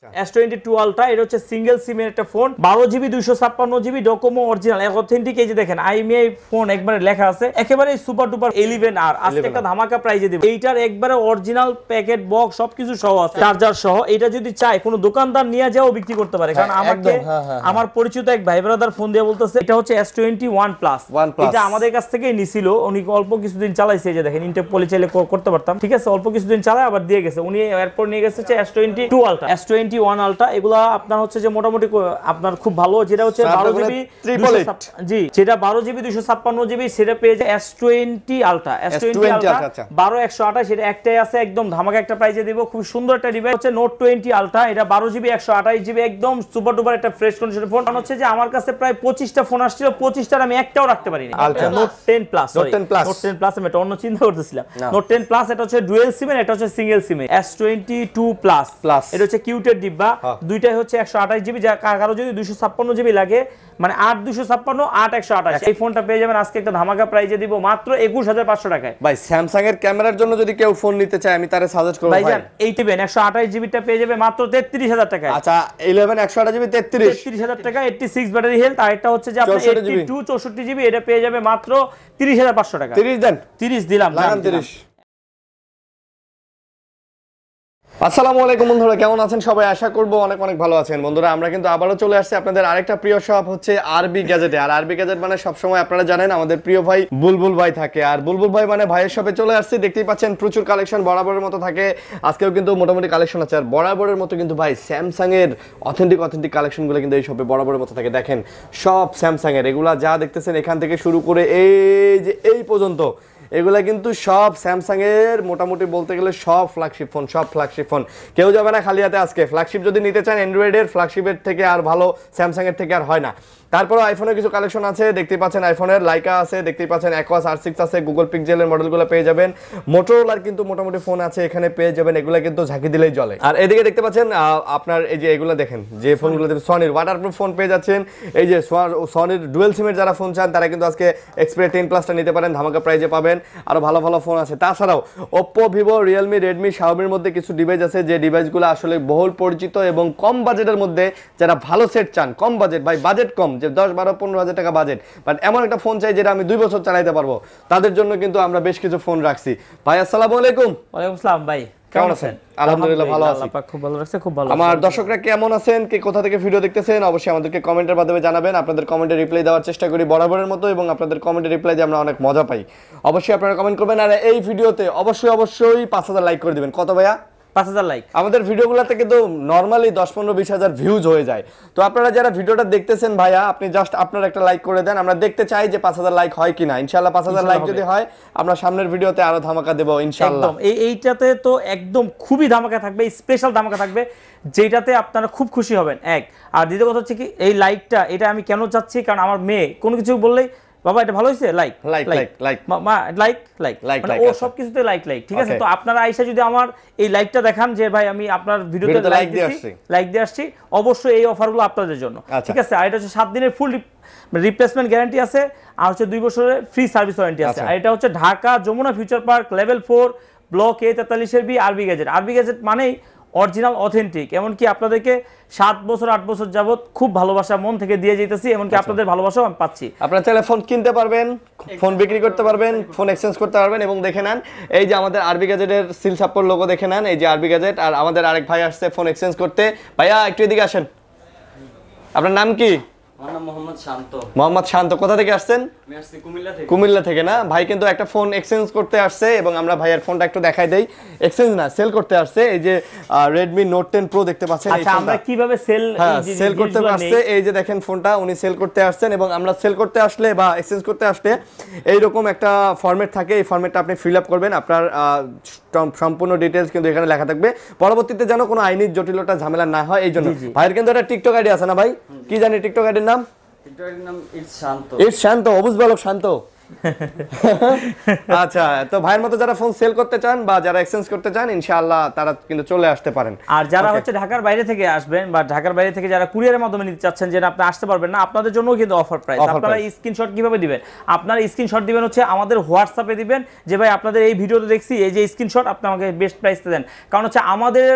S22 Ultra এটা হচ্ছে single সিমের একটা phone 12GB 256GB Docomo original authentic. এই যে দেখেন IMEI ফোন একবারে লেখা আছে, একেবারে সুপার ডুপার 11R। আজকে একটা ধামাকা প্রাইজে দেব। এইটার একবারে অরিজিনাল প্যাকেট বক্স সবকিছু সহ আছে, চার্জার সহ। এটা যদি চাই কোনো দোকানদার নিয়ে যাও বিক্রি করতে পারে, কারণ আমাকে আমার পরিচিত এক ভাই ব্রাদার ফোন দিয়ে বলতেছে এটা হচ্ছে S21 Plus। এটা আমাদের কাছ থেকেই নিছিল, উনি অল্প কিছুদিন চালাইছে। এই যে দেখেন ইনটেক পলি চাইলে করতে পারতাম, ঠিক আছে, অল্প কিছুদিন চালায় আবার দিয়ে গেছে। উনি এরপর নিয়ে গেছে S22 Ultra, S21 Ultra। এগুলা আপনার হচ্ছে যে মোটামুটি আপনার খুব ভালো, যেটা হচ্ছে 12GB জি, যেটা 12GB 256GB সেটা পেয়ে যায় S20 Ultra। S20 Ultra 12128 সেটা একটাই আছে, একদম ধামাকা একটা প্রাইজে দিব। খুব সুন্দর একটা ডিভাইস হচ্ছে Note 20 Ultra। এটা 12GB 128GB একদম সুপার ডুপার একটা ফ্রেশ কন্ডিশনের ফোন। হচ্ছে যে আমার কাছে প্রায় 25টা ফোন আসছিল, 25টার আমি একটাও রাখতে পারিনি। Note 10 Plus, Note 10 Plus আমি এটা অন্য চিন্তা করতেছিলাম। Note 10 Plus এটা হচ্ছে ডুয়াল সিম, এটা হচ্ছে সিঙ্গেল সিম। S22 Plus এটা হচ্ছে কিউটের ডিব্বা, দুইটাই হচ্ছে 128GB। যা কারো যদি 256GB লাগে, মানে 8256 8128, এই ফোনটা পেয়ে যাবেন আজকে একটা ধামাকা প্রাইজে দিব মাত্র 21500 টাকায়। ভাই স্যামসাং এর ক্যামেরার জন্য যদি কেউ ফোন নিতে চায় আমি তারে সাজেস্ট করব ভাই। এই টিবেন 128GB টা পেয়ে যাবে মাত্র 33000 টাকায়। আচ্ছা 11 128GB 33000 টাকা, 86 ব্যাটারি হেলথ। আর এটা হচ্ছে যে আপনার 82 64GB, এটা পেয়ে যাবে মাত্র 30500 টাকা। 30 দেন, 30 দিলাম, লাগান 30। আসসালামু আলাইকুম বন্ধুরা, কেমন আছেন সবাই? আশা করব অনেক অনেক ভালো আছেন। বন্ধুরা আমরা কিন্তু আবারও চলে আসছি আপনাদের আরেকটা প্রিয় শপ হচ্ছে আরবি গ্যাজেটে। আর আরবি গ্যাজেট মানে সবসময় আপনারা জানেন আমাদের প্রিয় ভাই বুলবুল ভাই থাকে। আর বুলবুল ভাই মানে ভাইয়ের শপে চলে আসছি, দেখতেই পাচ্ছেন প্রচুর কালেকশন বরাবরের মতো থাকে। আজকেও কিন্তু মোটামুটি কালেকশন আছে। আর বরাবরের মতো কিন্তু ভাই স্যামসাং এর অথেন্টিক কালেকশনগুলো কিন্তু এই শপে বরাবরের মতো থাকে। দেখেন সব স্যামসাং এর, এগুলা যা দেখতেছেন এখান থেকে শুরু করে এই যে এই পর্যন্ত এগুলা কিন্তু সব স্যামসাং এর মোটামুটি বলতে গেলে সব ফ্ল্যাগশিপ ফোন। কেউ যাবে না খালি হাতে আজকে। ফ্ল্যাগশিপ যদি নিতে চান অ্যান্ড্রয়েডের ফ্ল্যাগশিপের থেকে আর ভালো স্যামসাং এর থেকে আর হয় না। তারপরে আইফোনের কিছু কালেকশন আছে, দেখতেই পাচ্ছেন আইফোনের লাইকা আছে, দেখতেই পাচ্ছেন অ্যাকোয়াস R6 আছে, গুগল পিক্সেলের মডেলগুলো পেয়ে যাবেন। মোটরোলার কিন্তু মোটামুটি ফোন আছে এখানে পেয়ে যাবেন, এগুলো কিন্তু ঝাঁকি দিলেই জ্বলে। আর এদিকে দেখতে পাচ্ছেন আপনার এই যে এগুলো দেখেন যে ফোনগুলো সনির ওয়াটারপ্রুফ ফোন পেয়ে যাচ্ছেন। এই যে সনির ডুয়েল সিমের যারা ফোন চান তারা কিন্তু আজকে এক্সপ্রে 10 প্লাসটা নিতে পারেন, ধামাকা প্রাইজে পাবেন। আরো ভালো ভালো ফোন আছে। তাছাড়াও ওপ্পো, ভিভো, রিয়েলমি, রেডমি, শাওমির মধ্যে কিছু ডিভাইস আছে যে ডিভাইসগুলো আসলে বহুল পরিচিত এবং কম বাজেটের মধ্যে যারা ভালো সেট চান, কম বাজেট, ভাই বাজেট কম, যে 10-12-15 টাকা বাজেট, বাট এমন একটা ফোন চাই যেটা আমি 2 বছর চালাতে পারবো, তাদের জন্য কিন্তু আমরা বেশ কিছু ফোন রাখছি। ভাই আসসালামু আলাইকুম। ওয়ালাইকুম আসসালাম ভাই, কেমন আছেন? আলহামদুলিল্লাহ ভালো আছি। খুব ভালো লাগছে, খুব ভালো। আমার দর্শকরা কেমন আছেন, কে কোথা থেকে ভিডিও দেখতেছেন অবশ্যই আমাদেরকে কমেন্টের মাধ্যমে জানাবেন। আপনাদের কমেন্টে রিপ্লাই দেওয়ার চেষ্টা করি বরাবরের মতো, এবং আপনাদের কমেন্টে রিপ্লাই দিয়ে আমরা অনেক মজা পাই। অবশ্যই আপনারা কমেন্ট করবেন। আর এই ভিডিওতে অবশ্যই 5000 লাইক করে দিবেন। কত ভাইয়া? 5000 লাইক। আমাদের ভিডিওগুলোতে কিন্তু নরমালি 10-15-20 ভিউজ হয়ে যায়। তো আপনারা যারা ভিডিওটা দেখতেছেন ভাইয়া, আপনি জাস্ট আপনার একটা লাইক করে দেন। আমরা দেখতে চাই যে 5000 লাইক হয় কিনা। ইনশাআল্লাহ 5000 লাইক যদি হয় আমরা সামনের ভিডিওতে আরো ধামাকা দেব ইনশাআল্লাহ। একদম এইটাতে তো একদম খুবই ধামাকা থাকবে, স্পেশাল ধামাকা থাকবে, যেটাতে আপনারা খুব খুশি হবেন। এক আর দ্বিতীয় কথা হচ্ছে কি, এই লাইকটা এটা আমি কেন চাচ্ছি, কারণ আমার মেয়ে কোনো কিছু বললেই বাবা এটা ভালো হয়েছে লাইক লাইক লাইক মা লাইক লাইক লাইক, ও সবকিছুতে লাইক লাইক, ঠিক আছে। তো আপনারা আইসা যদি আমার এই লাইকটা দেখান যে ভাই আমি আপনার ভিডিওতে লাইক দিয়ে আসছি, অবশ্যই এই অফারগুলো আপনাদের জন্য, ঠিক আছে। আর এটা হচ্ছে 7 দিনের ফুল রিপ্লেসমেন্ট গ্যারান্টি আছে, আর হচ্ছে 2 বছরের ফ্রি সার্ভিস ওয়ারেন্টি আছে। আর এটা হচ্ছে Dhaka Jamuna future park level 4 block A43B RB gadget. আরবি গ্যাজেট মানেই অরিজিনাল অথেন্টিক। এমনকি আপনাদেরকে 7 বছর 8 বছর যাবত খুব ভালোবাসা মন থেকে দিয়ে যেতেছি, এমনকি আপনাদের ভালোবাসাও আমি পাচ্ছি। আপনারা চাইলে ফোন কিনতে পারবেন, ফোন বিক্রি করতে পারবেন, ফোন এক্সচেঞ্জ করতে পারবেন। এবং দেখে নেন এই যে আমাদের আরবি গ্যাজেটের সিল ছাপ্পর লোগো দেখে নেন, এই যে আরবি গ্যাজেট। আর আমাদের আরেক ভাই আসছে ফোন এক্সচেঞ্জ করতে। ভাইয়া একটু এদিকে আসেন। আপনার নাম কি? আমার নাম মোহাম্মদ শান্ত। মোহাম্মদ শান্ত, কোথা থেকে আসছেন? আমি আসছি কুমিল্লা থেকে। কুমিল্লা থেকে না? ভাই কিন্তু একটা ফোন এক্সচেঞ্জ করতে আসছে, এবং আমরা ভাইয়ের ফোনটা একটু দেখাই দেই। এক্সচেঞ্জ না, সেল করতে আসছে। এই যে Redmi Note 10 Pro দেখতে পাচ্ছেন। আচ্ছা আমরা কিভাবে সেল করতে আসছে, এই যে দেখেন ফোনটা উনি সেল করতে আসছেন। এবং আমরা সেল করতে আসলে বা এক্সচেঞ্জ করতে আসলে এইরকম একটা ফরম্যাট থাকে, এই ফরম্যাটটা আপনি ফিল আপ করবেন। আপনার সম্পূর্ণ ডিটেইলস কিন্তু এখানে লেখা থাকবে, পরবর্তীতে যেন কোনো আইনি জটিলতা ঝামেলা না হয় এই জন্য। ভাইয়ের কিন্তু একটা টিকটক আইডি আছে না ভাই? কি জানি টিকটক আইডির নাম? টিকটকের নাম ইটস শান্ত। ইটস শান্ত, অবুজ বালক শান্ত। আচ্ছা, তো ভাইয়ের মতো যারা ফোন সেল করতে চান বা যারা এক্সচেঞ্জ করতে চান ইনশাআল্লাহ তারা কিন্তু চলে আসতে পারেন। আর যারা হচ্ছে ঢাকার বাইরে থেকে আসবেন বা ঢাকার বাইরে থেকে যারা কুরিয়ারের মাধ্যমে নিতে চাচ্ছেন যে আপনি আসতে পারবেন না, আপনাদের জন্য কিন্তু অফার প্রাইস। আপনারা স্ক্রিনশট কিভাবে দিবেন? আপনারা স্ক্রিনশট দিবেন হচ্ছে আমাদের হোয়াটসঅ্যাপে দিবেন যে ভাই আপনাদের এই ভিডিওতে দেখছি, এই যে স্ক্রিনশট আপনি আমাকে বেস্ট প্রাইসতে দেন। কারণ হচ্ছে আমাদের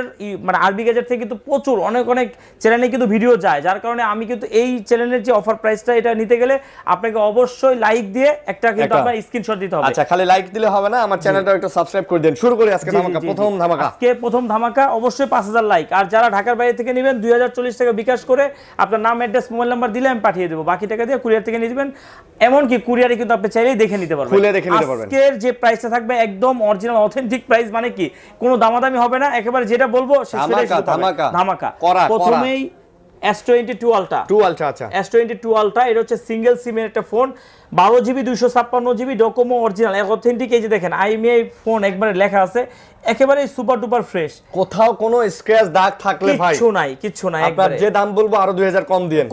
মানে আরবি গ্যাজেট থেকে কিন্তু প্রচুর অনেক চ্যানেলে কিন্তু ভিডিও যায়, যার কারণে আমি কিন্তু এই চ্যানেলের যে অফার প্রাইসটা এটা নিতে গেলে আপনাকে অবশ্যই লাইক দিয়ে একটা কিন্তু আপনার স্ক্রিনশট দিতে হবে। আচ্ছা, খালি লাইক দিলে হবে না, আমার চ্যানেলটা একটু সাবস্ক্রাইব করে দেন। শুরু করি আজকে ধামাকা, প্রথম ধামাকা। আজকে প্রথম ধামাকা অবশ্যই 5000 লাইক। আর যারা ঢাকার বাইরে থেকে নেবেন 2040 টাকা বিকাশ করে আপনার নাম, অ্যাড্রেস, মোবাইল নাম্বার দিলে আমি পাঠিয়ে দেব। বাকি টাকা দিয়ে কুরিয়ার থেকে নিয়ে নেবেন। এমনকি কুরিয়ারে কিন্তু আপনি চাইলেই দেখে নিতে পারবেন, খুলে দেখে নিতে পারবেন। আজকের যে প্রাইসটা থাকবে একদম অরিজিনাল অথেন্টিক প্রাইস, মানে কি কোনো দামাদামি হবে না, একেবারে যেটা বলবো ধামাকা। প্রথমেই S22 Ultra। আচ্ছা, S22 Ultra এটা হচ্ছে সিঙ্গেল সিমের একটা phone, 12GB 256GB Docomo original authentic. এই যে দেখেন আইএমআই ফোন একবারে লেখা আছে, একেবারে সুপার ডুপার ফ্রেশ, কোথাও কোনো স্ক্র্যাচ দাগ থাকলে ভাই কিচ্ছু নাই। আপনার যে দাম বলবো আরো 2000 কম দিয়েন,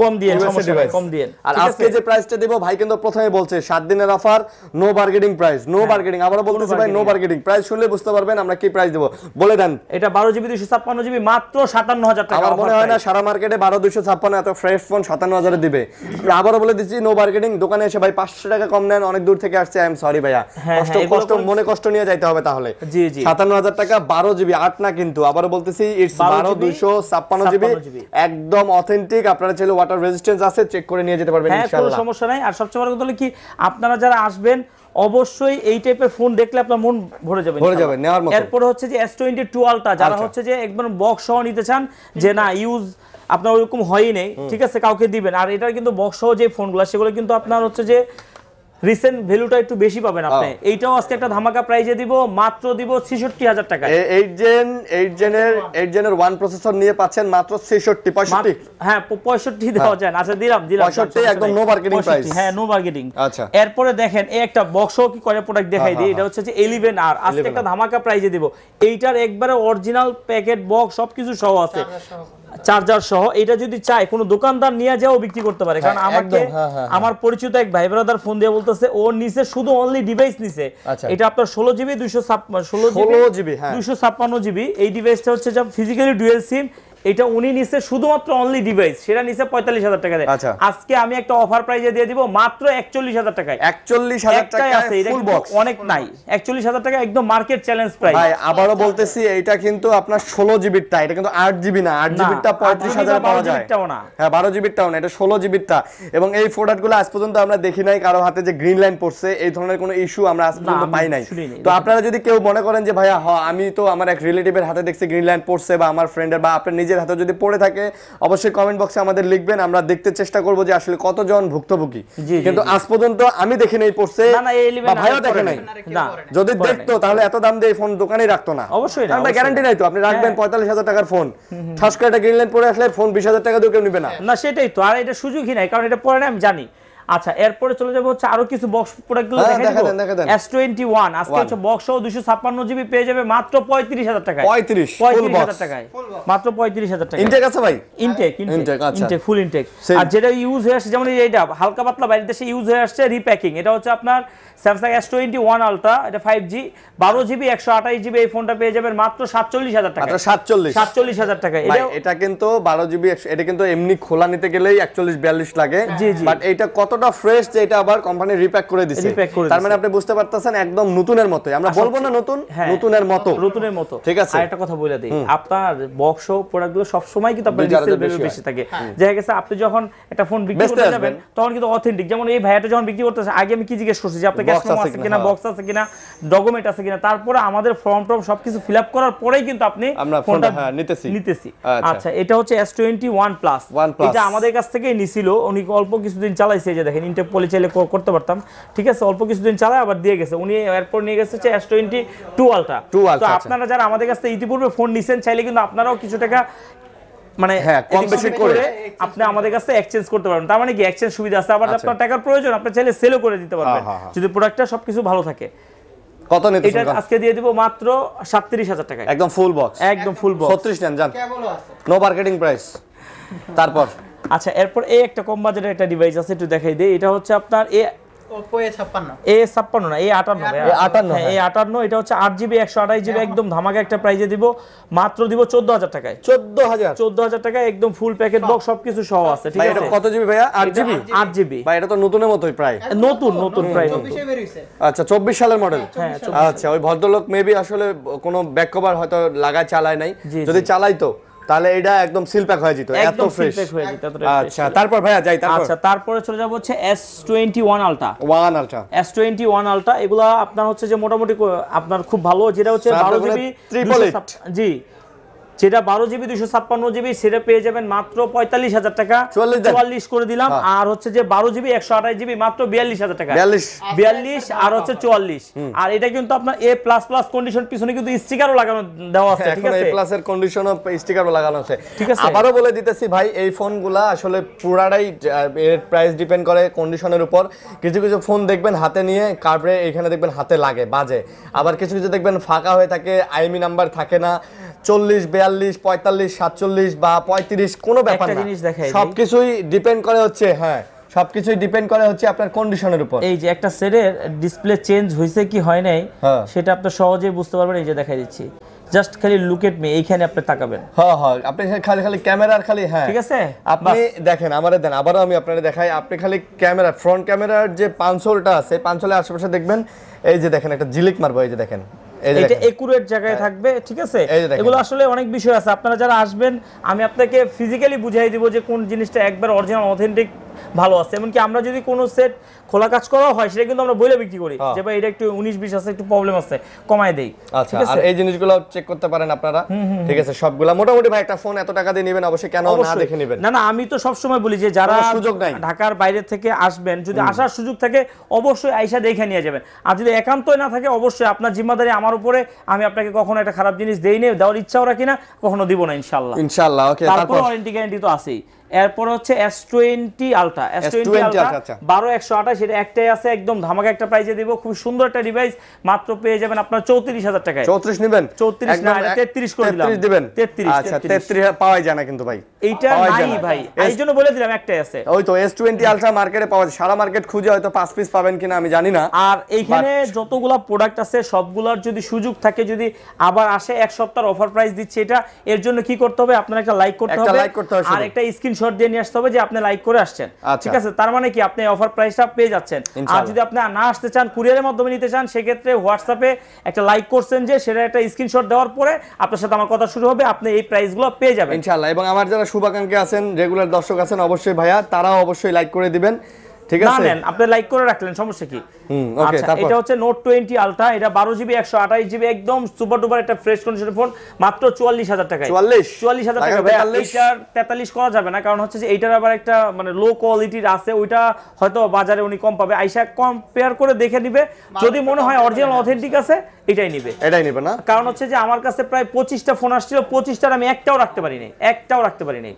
সমস্যা নাই, কম দিয়েন। আর আজকে যে প্রাইসটা দেব ভাই কিন্তু প্রথমে বলছে 7 দিনের offer, no bargaining price, no bargaining. আবারো বলতেছি ভাই, নো বার্গেনিং। প্রাইস শুনলে বুঝতে পারবেন আমরা কি প্রাইস দেব, বলে দেন। এটা 12GB 256GB মাত্র 57000 টাকা। আমার মনে হয় না সারা মার্কেটে 12256 এত ফ্রেশ ফোন 57000 এ দিবে। আবারো বলে দিচ্ছি নো বার্গেনিং। দোকানে এসে ভাই 500 টাকা কম নেন, অনেক দূর থেকে আসছে, আই এম সরি ভাইয়া, মনে কষ্ট নিয়ে যাইতে হবে তাহলে। জি 57000 টাকা, 12GB 8 না কিন্তু, আবারো বলতেছি ইটস 12256GB, একদম অথেন্টিক। আপনারা চাইলে ওয়াটার রেজিস্ট্যান্স আছে, চেক করে নিয়ে যেতে পারবেন ইনশাআল্লাহ, কোনো সমস্যা নাই। আর সবচেয়ে বড় কথা হলো কি, আপনারা যারা আসবেন অবশ্যই এই টাইপের ফোন দেখলে আপনার মন ভরে যাবে নেওয়ার মতো। এরপর হচ্ছে যে S22 Ultra যারা হচ্ছে যে একদম বক্স সহ নিতে চান, যে না ইউজ আপনার ওরকম হয়ই নেই, ঠিক আছে, কাউকে দিবেন। আর এটার কিন্তু বক্স সহ যে ফোনগুলো সেগুলো কিন্তু আপনার হচ্ছে যে রিসেন্ট ভ্যালুটা একটু বেশি পাবেন আপনি। এইটাও আজকে একটা ধামাকা প্রাইজে দিব, মাত্র দিব 66000 টাকা। 8 জেনের 1 প্রসেসর নিয়ে পাচ্ছেন মাত্র 65 হ্যাঁ 65 দেওয়া যায়। আচ্ছা দিলাম 65 একদম নো বার্গেনিং প্রাইস। হ্যাঁ নো বার্গেনিং। আচ্ছা, এরপরে দেখেন এই একটা বক্সও কি করে প্রোডাক্ট দেখাই দিই, এটা হচ্ছে যে 11R আজকে একটা ধামাকা প্রাইজে দিব। এইটার একবারে অরিজিনাল প্যাকেট বক্স সবকিছু সহ আছে, চার্জার সহ। এটা যদি চাই কোনো দোকানদার নিয়ে যাও বিক্রি করতে পারে। কারণ আমাকে আমার পরিচিত এক ভাই ব্রাদার ফোন দিয়ে বলতেছে ও নিচে শুধু অনলি ডিভাইস নিচে। এটা আপনার 16GB 256GB এই ডিভাইসটা হচ্ছে যা ফিজিক্যালি ডুয়াল সিম। এটা উনি নিচে শুধুমাত্র অনলি ডিভাইস, সেটা নিচে 45000 টাকা দেয়। আজকে আমি একটা অফার প্রাইজে দিয়ে দিব মাত্র 41000 টাকায়। 41000 টাকায় ফুল বক্স, অনেক নাই। 41000 টাকা একদম মার্কেট চ্যালেঞ্জ প্রাইস। ভাই আবারো বলতেছি এটা কিন্তু আপনার 16GB টা, এটা কিন্তু 8GB না। 8GB টা 35000 এ পাওয়া যায়। হ্যাঁ 12GB টাও না, এটা 16GB টা। এবং এই প্রোডাক্টগুলো আজ পর্যন্ত আমরা দেখি নাই কারো হাতে যে গ্রিন লাইন পড়ছে, এই ধরনের কোনো ইস্যু আমরা আজ পর্যন্ত পাই নাই। তো আপনারা যদি কেউ মনে করেন যে ভাইয়া আমি তো আমার এক রিলেটিভের হাতে দেখছি গ্রিন লাইন পড়ছে, বা আমার ফ্রেন্ডের বা আপনার নিজের হাতে যদি পড়ে থাকে, অবশ্যই কমেন্ট বক্সে আমাদের লিখবেন, আমরা দেখতে চেষ্টা করব যে আসলে কতজন ভুক্তভোগী। কিন্তু আজ পর্যন্ত আমি দেখি নাই পড়ছে, বা ভাইও দেখে নাই। যদি দেখতো তাহলে এত দাম দিয়ে ফোন দোকানেই রাখতো না। অবশ্যই না, আমরা গ্যারান্টি নাই তো আপনি রাখবেন 45000 টাকার ফোন, ঠাস করে একটা গ্রিন লাইন পড়ে আসলে ফোন 20000 টাকা দিয়ে কেউ নিবে না। না সেটাই তো, আর এটা সুযোগই নাই, কারণ এটা পরে না আমি জানি। আচ্ছা এরপরে চলে যাব হচ্ছে আরো কিছু বক্স প্রোডাক্টগুলো দেখাই দেব। S21 আজকে হচ্ছে বক্স সহ 256GB পেয়ে যাবে মাত্র 35000 টাকায়। 35000 টাকায় মাত্র 35000 টাকা। ইনটেক আছে ভাই? ইনটেক ফুল ইনটেক। আর যেটা ইউজ হয়ে আসছে, যেমন এইটা হালকা পাতলা বাইরে দেশে ইউজ হয়ে আসছে, রিপ্যাকিং। এটা হচ্ছে আপনার Samsung S21 Ultra, এটা 5G 12GB 128GB। এই ফোনটা পেয়ে যাবেন মাত্র 47000 টাকা। 47000 টাকা। এটা কিন্তু 12GB, এটা কিন্তু এমনি খোলা নিতে গেলেই 41-42 লাগে। বাট এটা কতটা ফ্রেশ যে এটা আবার কোম্পানি রিপ্যাক করে দিয়েছে। তার মানে আপনি বুঝতে পারতেছেন একদম নতুনের মতোই। আমরা বলবো না নতুন, নতুনের মতো। ঠিক আছে, আর একটা কথা বলে দেই, আপনার বক্স প্রোডাক্টগুলো সব সময় কিন্তু আপনার রিসেল ভ্যালু বেশি থাকে। দেখা গেছে আপনি যখন একটা ফোন বিক্রি করতে যাবেন তখন কিন্তু অথেন্টিক। যেমন এই ভাইয়াটা যখন বিক্রি করতেছে, আগে আমি কি জিজ্ঞেস করছি যে আপনার ক্যাশ মেমো আছে কিনা, বক্স আছে কিনা, ডকুমেন্ট আছে কিনা, তারপরে আমাদের ফর্ম সবকিছু ফিল আপ করার পরেই কিন্তু আপনি ফোনটা নিতেছি। আচ্ছা এটা হচ্ছে S21 Plus, এটা আমাদের কাছ থেকেই নিছিল, উনি অল্প কিছুদিন চালাইছে। যে দেখেন ইনটেক পলি চাইলে করতে পারতাম, ঠিক আছে, অল্প কিছুদিন চালায় আবার দিয়ে গেছে। উনি এরপর নিয়ে গেছে হচ্ছে S22 Ultra। তো আপনারা যারা আমাদের কাছ থেকে ইতিপূর্বে ফোন নিছেন, চাইলে কিন্তু আপনারাও কিছু টাকা মানে কম বেশি করে আপনি আমাদের কাছে এক্সচেঞ্জ করতে পারবেন। তার মানে কি এক্সচেঞ্জ সুবিধা আছে। আবার আপনার টাকার প্রয়োজন, আপনি চাইলে সেলও করে দিতে পারবেন যদি প্রোডাক্টটা সবকিছু ভালো থাকে। কত নিতে? এটা আজকে দিয়ে দিব মাত্র 37000 টাকা, একদম ফুল বক্স। একদম ফুল বক্স 36 নেন জান, নো মার্কেটিং প্রাইস। তারপর আচ্ছা এরপর এই একটা কম বাজেটের একটা ডিভাইস আছে, একটু দেখাই দেই। এটা হচ্ছে আপনার Oppo A56 A56 না A58 A58 হ্যাঁ A58 এটা হচ্ছে 8GB 128GB একদম ধামাকা একটা প্রাইজে দিব মাত্র দিব 14000 টাকায় 14000 টাকায় একদম ফুল প্যাকেট বক্স সবকিছু সহ আছে ঠিক ভাই আছে এটা কত জিবি ভাইয়া 8GB 8GB ভাই এটা তো নতুনের মতোই প্রায় নতুন প্রায় 24 বের হইছে আচ্ছা 24 সালের মডেল হ্যাঁ, আচ্ছা ওই ভদ্রলোক মেবি আসলে কোনো ব্যাক কভার হয়তো লাগায় চালায় নাই জি, যদি চালাইতো তাহলে এটা একদম সিল প্যাক হয়ে যেত এত একদম ফ্রেশ ফ্রেশ হয়ে যেত এতটা আচ্ছা তারপর ভাইয়া যাই তারপর আচ্ছা তারপরে চলে যাব হচ্ছে S21 Ultra one ultra S21 Ultra এগুলা আপনার হচ্ছে যে মোটামুটি আপনার খুব ভালো যেটা হচ্ছে স্যার, 12GB triple 256 জি যেটা 12GB 256GB সেটা পেয়ে যাবেন মাত্র 45000 টাকা 44 করে দিলাম আর হচ্ছে যে 12GB 128GB মাত্র 42000 টাকা 42 আর হচ্ছে 44 আর এটা কিন্তু আপনার A++ কন্ডিশন পিছনে কিন্তু স্টিকারও লাগানো দেওয়া আছে ঠিক এখন আছে A+ এর কন্ডিশনও স্টিকারও লাগানো আছে ঠিক আছে। আবারও বলে দিতেছি ভাই এই ফোনগুলা আসলে পুরাটাই এর প্রাইস ডিপেন্ড করে কন্ডিশনের উপর কিছু কিছু ফোন দেখবেন হাতে নিয়ে কার্ভে এখানে দেখবেন হাতে লাগে বাজে আবার কিছু কিছু দেখবেন ফাঁকা হয়ে থাকে আইএমই নাম্বার থাকে না 40 42 45 47 বা 35 কোনো ব্যাপার একটা না জিনিস দেখাই দিই। সবকিছুই ডিপেন্ড করে হচ্ছে সবকিছুই ডিপেন্ড করে হচ্ছে আপনার কন্ডিশনের উপর এই যে একটা সেটের ডিসপ্লে চেঞ্জ হয়েছে কি হয় নাই হ্যাঁ। সেটা আপনি সহজেই বুঝতে পারবেন এই যে দেখাই দিচ্ছি জাস্ট খালি লুক এট মি এইখানে আপনি তাকাবেন হ্যাঁ আপনি খালি খালি ক্যামেরার খালি ঠিক আছে আপনি দেখেন আমারে দেন আবারও আমি আপনাদের দেখাই আপনি খালি ক্যামেরা ফ্রন্ট ক্যামেরার যে পাঁচশোলটা আছে পাঁচশোলের আশেপাশে দেখবেন এই যে দেখেন একটা ঝিলিক মারবো এই যে দেখেন এই যে এটা দেখেন। একুরেট জায়গায় থাকবে ঠিক আছে এই যে দেখেন। এগুলো আসলে অনেক বিষয় আছে আপনারা যারা আসবেন আমি আপনাকে ফিজিক্যালি বুঝাই দিব যে কোন জিনিসটা একবার অরিজিনাল অথেন্টিক ভালো আছে এমনকি আমরা যদি কোনো সেট খোলা কাজ করা হয় সেটা কিন্তু আমরা বইলে বিক্রি করি যে ভাই এটা একটু 19-20 আছে একটু প্রবলেম আছে কমায় দেই আচ্ছা আর এই জিনিসগুলো চেক করতে পারেন আপনারা ঠিক আছে সবগুলা মোটামুটি ভাই একটা ফোন এত টাকা দিয়ে নেবেন অবশ্যই কেন না দেখে নেবেন না আমি তো সব সময় বলি যে যারা কোনো সুযোগ নাই। ঢাকার বাইরে থেকে আসবেন যদি আসার সুযোগ থাকে অবশ্যই আইসা দেখে নিয়ে যাবেন আর যদি একান্তই না থাকে অবশ্যই আপনার জিম্মাদারি আমার উপরে আমি আপনাকে কখনো একটা খারাপ জিনিস দেই না দেওয়ার ইচ্ছাও রাখি না কখনো দিব না ইনশাআল্লাহ ইনশাআল্লাহ ওকে তারপর তারপর ওয়ারেন্টি গ্যারান্টি তো আছেই এরপর হচ্ছে S20 Ultra S20 S20 Ultra আচ্ছা। 12128 এটা একটাই আছে একদম ধামাকা একটা প্রাইসে দিব খুব সুন্দর একটা ডিভাইস মাত্র পেয়ে যাবেন আপনার 34000 টাকায় 34 নেবেন 34 না, এটা 33 করে দিলাম। 33 দিবেন 33 আচ্ছা 33 পাওয়াই যায় না কিন্তু ভাই এইটা পাওয়াই যায় নাই না। ভাই এই জন্য বলে দিলাম একটাই আছে ওই তো S20 আলট্রা মার্কেটে পাওয়া যায় সারা মার্কেট খুঁজে হয়তো 5 পিস পাবেন কিনা আমি জানি না আর এইখানে যতগুলা প্রোডাক্ট আছে সবগুলোর যদি সুযোগ থাকে যদি আবার আসে এক সপ্তাহের অফার প্রাইস দিচ্ছে এটা এর জন্য কি করতে হবে আপনার একটা লাইক করতে একটা হবে like করতে হবে আর শুধু। একটা স্ক্রিনশট দিয়ে নিয়ে আসতে হবে যে আপনি লাইক করে আসছেন আচ্ছা। ঠিক আছে তার মানে কি আপনি অফার প্রাইসটা পেয়ে যাচ্ছেন আর ইনশাআল্লাহ। যদি আপনি না আসতে চান কুরিয়ারের মাধ্যমে নিতে চান সেক্ষেত্রে হোয়াটসঅ্যাপে একটা লাইক করছেন যে সেটা একটা স্ক্রিনশট দেওয়ার পরে আপনার সাথে আমার কথা শুরু হবে আপনি এই প্রাইসগুলো পেয়ে যাবেন ইনশাআল্লাহ এবং আমার যারা শুভাকাঙ্ক্ষী আছেন রেগুলার দর্শক আছেন অবশ্যই ভাইয়া তারাও অবশ্যই লাইক করে দিবেন ঠিক না আছে নেন আপনি লাইক করে রাখলেন সমস্যা কি ওকে আচ্ছা তারপর এটা হচ্ছে নোট 20 আলট্রা এটা 12GB 128GB একদম সুপার ডুপার একটা ফ্রেশ কন্ডিশনের ফোন মাত্র 44000 টাকায় 44 টাকা ভাই এইটার 43 করা যাবে না কারণ হচ্ছে যে এইটার আবার একটা মানে লো কোয়ালিটির আছে ওইটা হয়তো বাজারে উনি কম পাবে আইসা কম্পেয়ার করে দেখে নিবে যদি মনে হয় অরিজিনাল অথেন্টিক আছে এটাই নিবে এটাই নেবেন না কারণ হচ্ছে যে আমার কাছে প্রায় 25টা ফোন আসছিল 25টার আমি একটাও রাখতে পারি নাই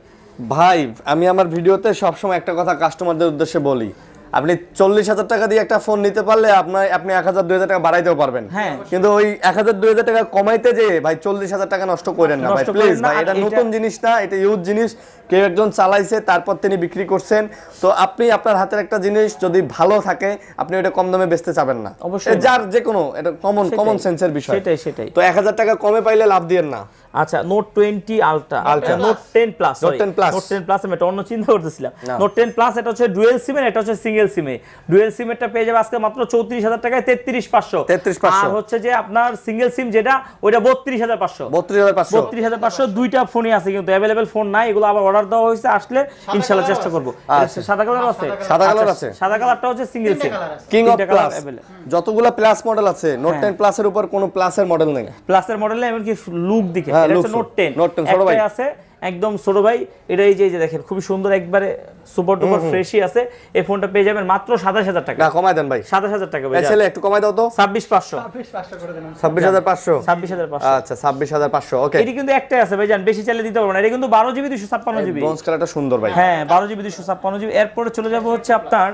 ভাই আমি আমার ভিডিওতে সবসময় একটা কথা কাস্টমারদের উদ্দেশ্যে বলি আপনি 40,000 টাকা দিয়ে একটা ফোন নিতে পারলে আপনি 1,000-2,000 টাকা বাড়াইতেও পারবেন হ্যাঁ। কিন্তু ওই 1,000-2,000 টাকা কমাইতে যে ভাই 40,000 টাকা নষ্ট করেন না ভাই নষ্ট করেন প্লিজ না, ভাই আর এটা এটা- নতুন জিনিস না এটা ইউজ জিনিস কেউ একজন চালাইছে তারপর তিনি বিক্রি করছেন তো আপনি আপনার হাতের একটা জিনিস যদি ভালো থাকে আপনি এটা কম দামে বেচতে চাবেন না অবশ্যই যার যে কোনো এটা কমন সেন্সের বিষয় সেটাই তো 1,000 টাকা কমে পাইলে লাভ দিয়েন না আচ্ছা note 20 ultra Ultra। Note 10 plus Note 10 Plus। Note 10 plus আমি এটা অন্য চিন্তা করতেছিলাম না। নোট 10 প্লাস এটা হচ্ছে ডুয়াল সিম এটা হচ্ছে সিঙ্গেল সিমে ডুয়াল সিম এটা পেয়ে যাবে আজকে মাত্র 34000 টাকায় 33500 33,500 আর হচ্ছে যে আপনার সিঙ্গেল সিম যেটা ওইটা 32500 32,500 32500 দুইটা ফোনই আছে কিন্তু अवेलेबल ফোন নাই এগুলো আবার অর্ডার দেওয়া হয়েছে আসলে ইনশাআল্লাহ চেষ্টা করব আচ্ছা। সাদা কালার আছে সাদা কালার আচ্ছা, আছে সাদা কালারটা হচ্ছে single SIM king of plus যতগুলা প্লাস মডেল আছে নোট 10 প্লাসের উপর কোনো প্লাসের মডেল নেই প্লাসের মডেলে এমনকি লুক দিকে হ্যাঁ, এটা look হচ্ছে নোট 10 Note 10 ছোট ভাই। একটাই আছে একদম ছোট ভাই এটা এই যে দেখেন খুবই সুন্দর একবারে সুপার ডুপার ফ্রেশই আছে এই ফোনটা পেয়ে যাবেন মাত্র 27000 টাকা না কমাই দেন ভাই 27000 টাকা ভাই এই ছেলে একটু কমাই দাও তো 26500 25 করে দেন 26,500 26500 আচ্ছা 26,500 ওকে এটি কিন্তু একটাই আছে ভাই জান বেশি চাইলে দিতে পারবো না এটা কিন্তু 12GB 256GB ব্রোঞ্জ কালারটা সুন্দর ভাই হ্যাঁ 12GB 256GB এরপরে চলে যাব হচ্ছে আপনার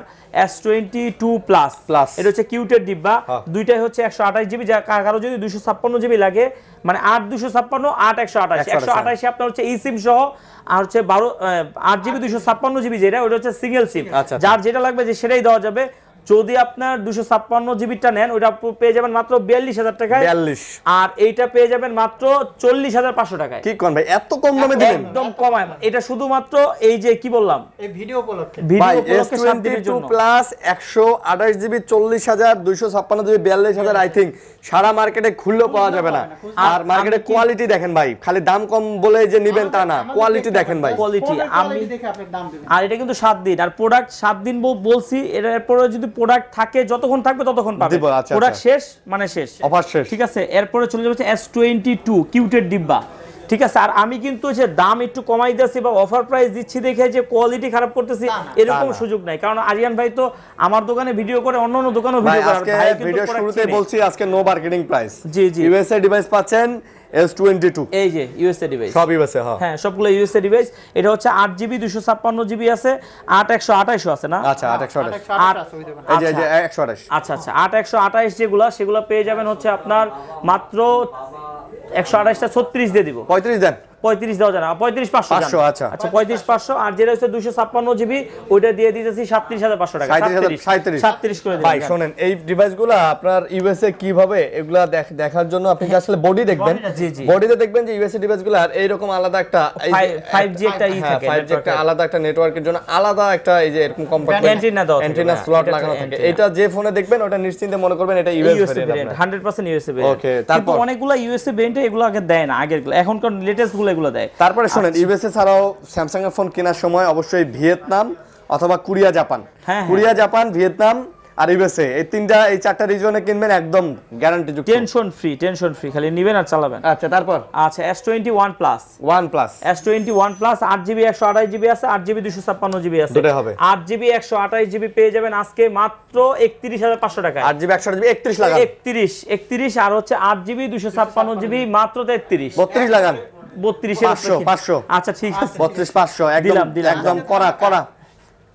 S22 প্লাস Plus। এটা হচ্ছে কিউটের ডিব্বা দুইটাই হচ্ছে 128GB যা কারো যদি 256GB লাগে মানে 8256 8128 128 আপনার হচ্ছে এই সিম সহ আর হচ্ছে 8GB 256GB যেটা ওটা হচ্ছে সিঙ্গেল সিম আচ্ছা। যার যেটা লাগবে যে সেটাই দেওয়া যাবে যদি আপনার 256 জিবিটা নেন ওটা পেয়ে যাবেন মাত্র 42,000 টাকায় 42 আর এইটা পেয়ে যাবেন মাত্র 40,500 টাকায়। কি কোন ভাই এত কম দামে দিলেন? একদম কমায়, এটা শুধুমাত্র এই যে কি বললাম এই ভিডিও উপলক্ষে ভিডিও ভাই উপলক্ষে 7 দিনের S22 জন্য। Plus 128 GB 40,000 256 GB 42,000 I think সারা মার্কেটে খুললেও পাওয়া যাবে না। আর মার্কেটে কোয়ালিটি দেখেন ভাই, খালি দাম কম বলে যে নিবেন তা না, কোয়ালিটি দেখেন ভাই। কোয়ালিটি আমি দেখে আপনি দাম দিবেন। আর এটা কিন্তু 7 দিন আর প্রোডাক্ট 7 দিন বলছি, এরপরে যদি প্রোডাক্ট থাকে যতক্ষণ থাকবে ততক্ষণ পাবে, দিব, আচ্ছা, প্রোডাক্ট আচ্ছা। শেষ মানে শেষ, অফার শেষ। ঠিক আছে। এরপরে চলে যাচ্ছে S22 কিউটের ডিব্বা, ঠিক আছে। আর আমি কিন্তু যে দাম একটু কমাই দিচ্ছি বা অফার প্রাইস দিচ্ছি দেখে যে কোয়ালিটি খারাপ করতেছি এরকম সুযোগ নাই, কারণ আরিয়ান ভাই তো আমার দোকানে ভিডিও করে, অন্য অন্য দোকানেও ভাই ভিডিও করে, আজকে ভাই কিন্তু ভিডিও product শুরুতেই চিনে। বলছি আজকে নো মার্কেটিং প্রাইস। জি জি, ইউএসএ ডিভাইস পাচ্ছেন S22 এই যে ইউএসএ ডিভাইস, সব ইউএসএ। হ্যাঁ সবগুলো ইউএসএ ডিভাইস। এটা হচ্ছে 8 জিবি 256 জিবি আছে, 8128 আছে না? আচ্ছা 828 128 ওই দেবেন। এই যে 128 আচ্ছা আচ্ছা 8128 যেগুলো সেগুলো পেয়ে যাবেন হচ্ছে আপনার মাত্র 128টা 36 দিয়ে দিব। 35 দেন। 35 দেওয়া যায় না, 35,500 500, আচ্ছা। আচ্ছা 35,500। আর যেটা হচ্ছে 256 জিবি ওইটা দিয়ে দিতেছি 37,500 টাকা, 37 করে দিলাম। ভাই শুনেন এই ডিভাইসগুলো আপনার ইউএসএ কিভাবে এগুলা দেখার জন্য আপনি আসলে বডি দেখবেন, জি, জি। বডিতে দেখবেন যে ইউএসএ ডিভাইসগুলো আর এইরকম আলাদা একটা 5G একটা থাকে, 5G একটা আলাদা একটা নেটওয়ার্কের জন্য আলাদা একটা এই যে এরকম কম্পার্টমেন্ট অ্যান্টেনা দেওয়া থাকে, অ্যান্টেনা হ্যাঁ, স্লট এটা লাগানো থাকে। অ্যান্টেনা। এটা যে ফোনে দেখবেন ওটা নিশ্চিন্তে মনে করবেন এটা USA USA variant, variant 100% USA variant. Okay, কিন্তু তারপর অনেকগুলো ইউএসএ ভেরিয়েন্টে এগুলো আগে দেয় না, আগেরগুলো এখনকার লেটেস্ট গুলো এগুলো দেয়। তারপরে শুনেন ইউএসএ ছাড়াও স্যামসাং এর ফোন কেনার সময় অবশ্যই ভিয়েতনাম অথবা কোরিয়া জাপান, হ্যাঁ, কোরিয়া জাপান ভিয়েতনাম আর ইউএসএ এই চারটা রিজনে কিনবেন একদম গ্যারান্টি যুক্ত, টেনশন ফ্রি, খালি নিবেন আর চালাবেন। আচ্ছা তারপর আচ্ছা S21 plus, OnePlus S21 plus 8 GB 128 GB আছে, 8 জিবি 256 জিবি আছে, দুটোই হবে। 8 জিবি 128 জিবি পেয়ে যাবেন আজকে মাত্র 31,500 টাকায়। 8GB 128GB 31 লাগান, 31 আর হচ্ছে 8 জিবি 256 জিবি মাত্র 33 32 লাগান, 32 500 আচ্ছা ঠিক আছে 32,500 একদম দিলাম। একদম করা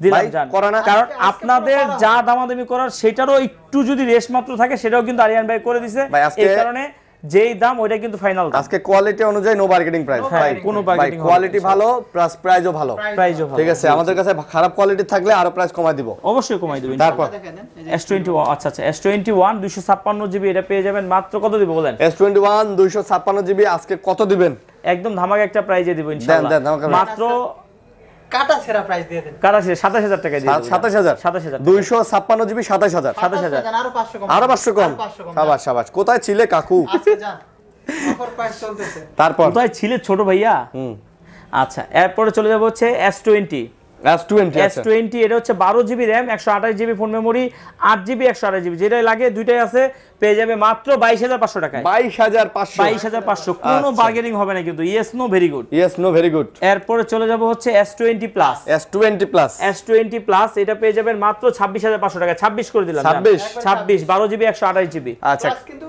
দিলাম ভাই, জান। করা না? কারণ আপনাদের যা দামাদামি করার সেটারও একটু যদি রেশ মাত্র থাকে সেটাও কিন্তু আরিয়ান ভাই করে দিছে, ভাই, আজকে- এই কারণে যেই দাম ওইটা কিন্তু ফাইনাল দাম, আজকে কোয়ালিটি অনুযায়ী নো বার্গেনিং প্রাইস হ্যাঁ, ভাই, কোনো ভাই bargaining হবে না। কোয়ালিটি ভালো প্লাস প্রাইসও ভালো, প্রাইসও ভালো। ঠিক আছে। আমাদের কাছে খারাপ কোয়ালিটি থাকলে আরো প্রাইস কমাই দিব। অবশ্যই কমাই দিবেন। তারপর দেখেন এই যে S21 আচ্ছা S21 256 জিবি এটা পেয়ে যাবেন মাত্র কত দিব বলেন? S21 256GB আজকে কত দিবেন? একদম ধামাকা একটা প্রাইজে দিব ইনশাআল্লাহ। দেন, ধামাকা price। মাত্র কাটা সেরা প্রাইস দিয়ে দেন। কারা 27,000 টাকা দিয়ে দিব। 27,000 27,000 256GB 27,000 27,000 আরো 500 কম। আরো 500 কম। 500 কম। সাবাস কোথায় ছিলে কাকু? আজকে যান। অফার প্রাইস চলতেছে। তারপর কোথায় ছিলে ছোট ভাইয়া? আচ্ছা এরপরে চলে যাব হচ্ছে S20 S20 আছে S20 এটা হচ্ছে 12 GB RAM 128 GB phone memory 8 GB 128 GB যেটাই লাগে দুইটাই আছে, পেয়ে যাবে মাত্র 22,500 টাকায়। 22,500 22,500 কোনো আচ্ছা। বার্গেনিং হবে না কিন্তু, yes no very good. Yes no very good. এরপরে চলে যাব হচ্ছে S20 plus S20 plus S20 plus এটা পেয়ে যাবেন মাত্র 26,500 টাকা, 26 করে দিলাম। 26 12 জিবি 128 জিবি আচ্ছা প্লাস কিন্তু